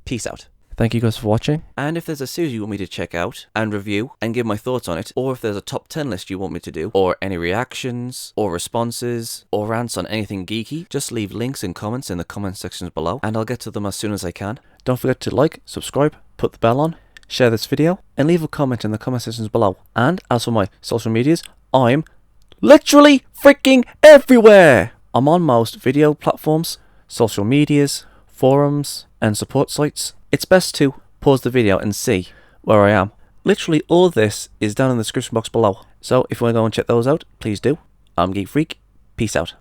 Peace out. Thank you guys for watching, and if there's a series you want me to check out and review and give my thoughts on it, or if there's a top 10 list you want me to do, or any reactions, or responses, or rants on anything geeky, just leave links and comments in the comment sections below, and I'll get to them as soon as I can. Don't forget to like, subscribe, put the bell on, share this video, and leave a comment in the comment sections below. And as for my social medias, I'm literally freaking everywhere! I'm on most video platforms, social medias, forums, and support sites. It's best to pause the video and see where I am. Literally all this is down in the description box below. So if you want to go and check those out, please do. I'm Geek Freak. Peace out.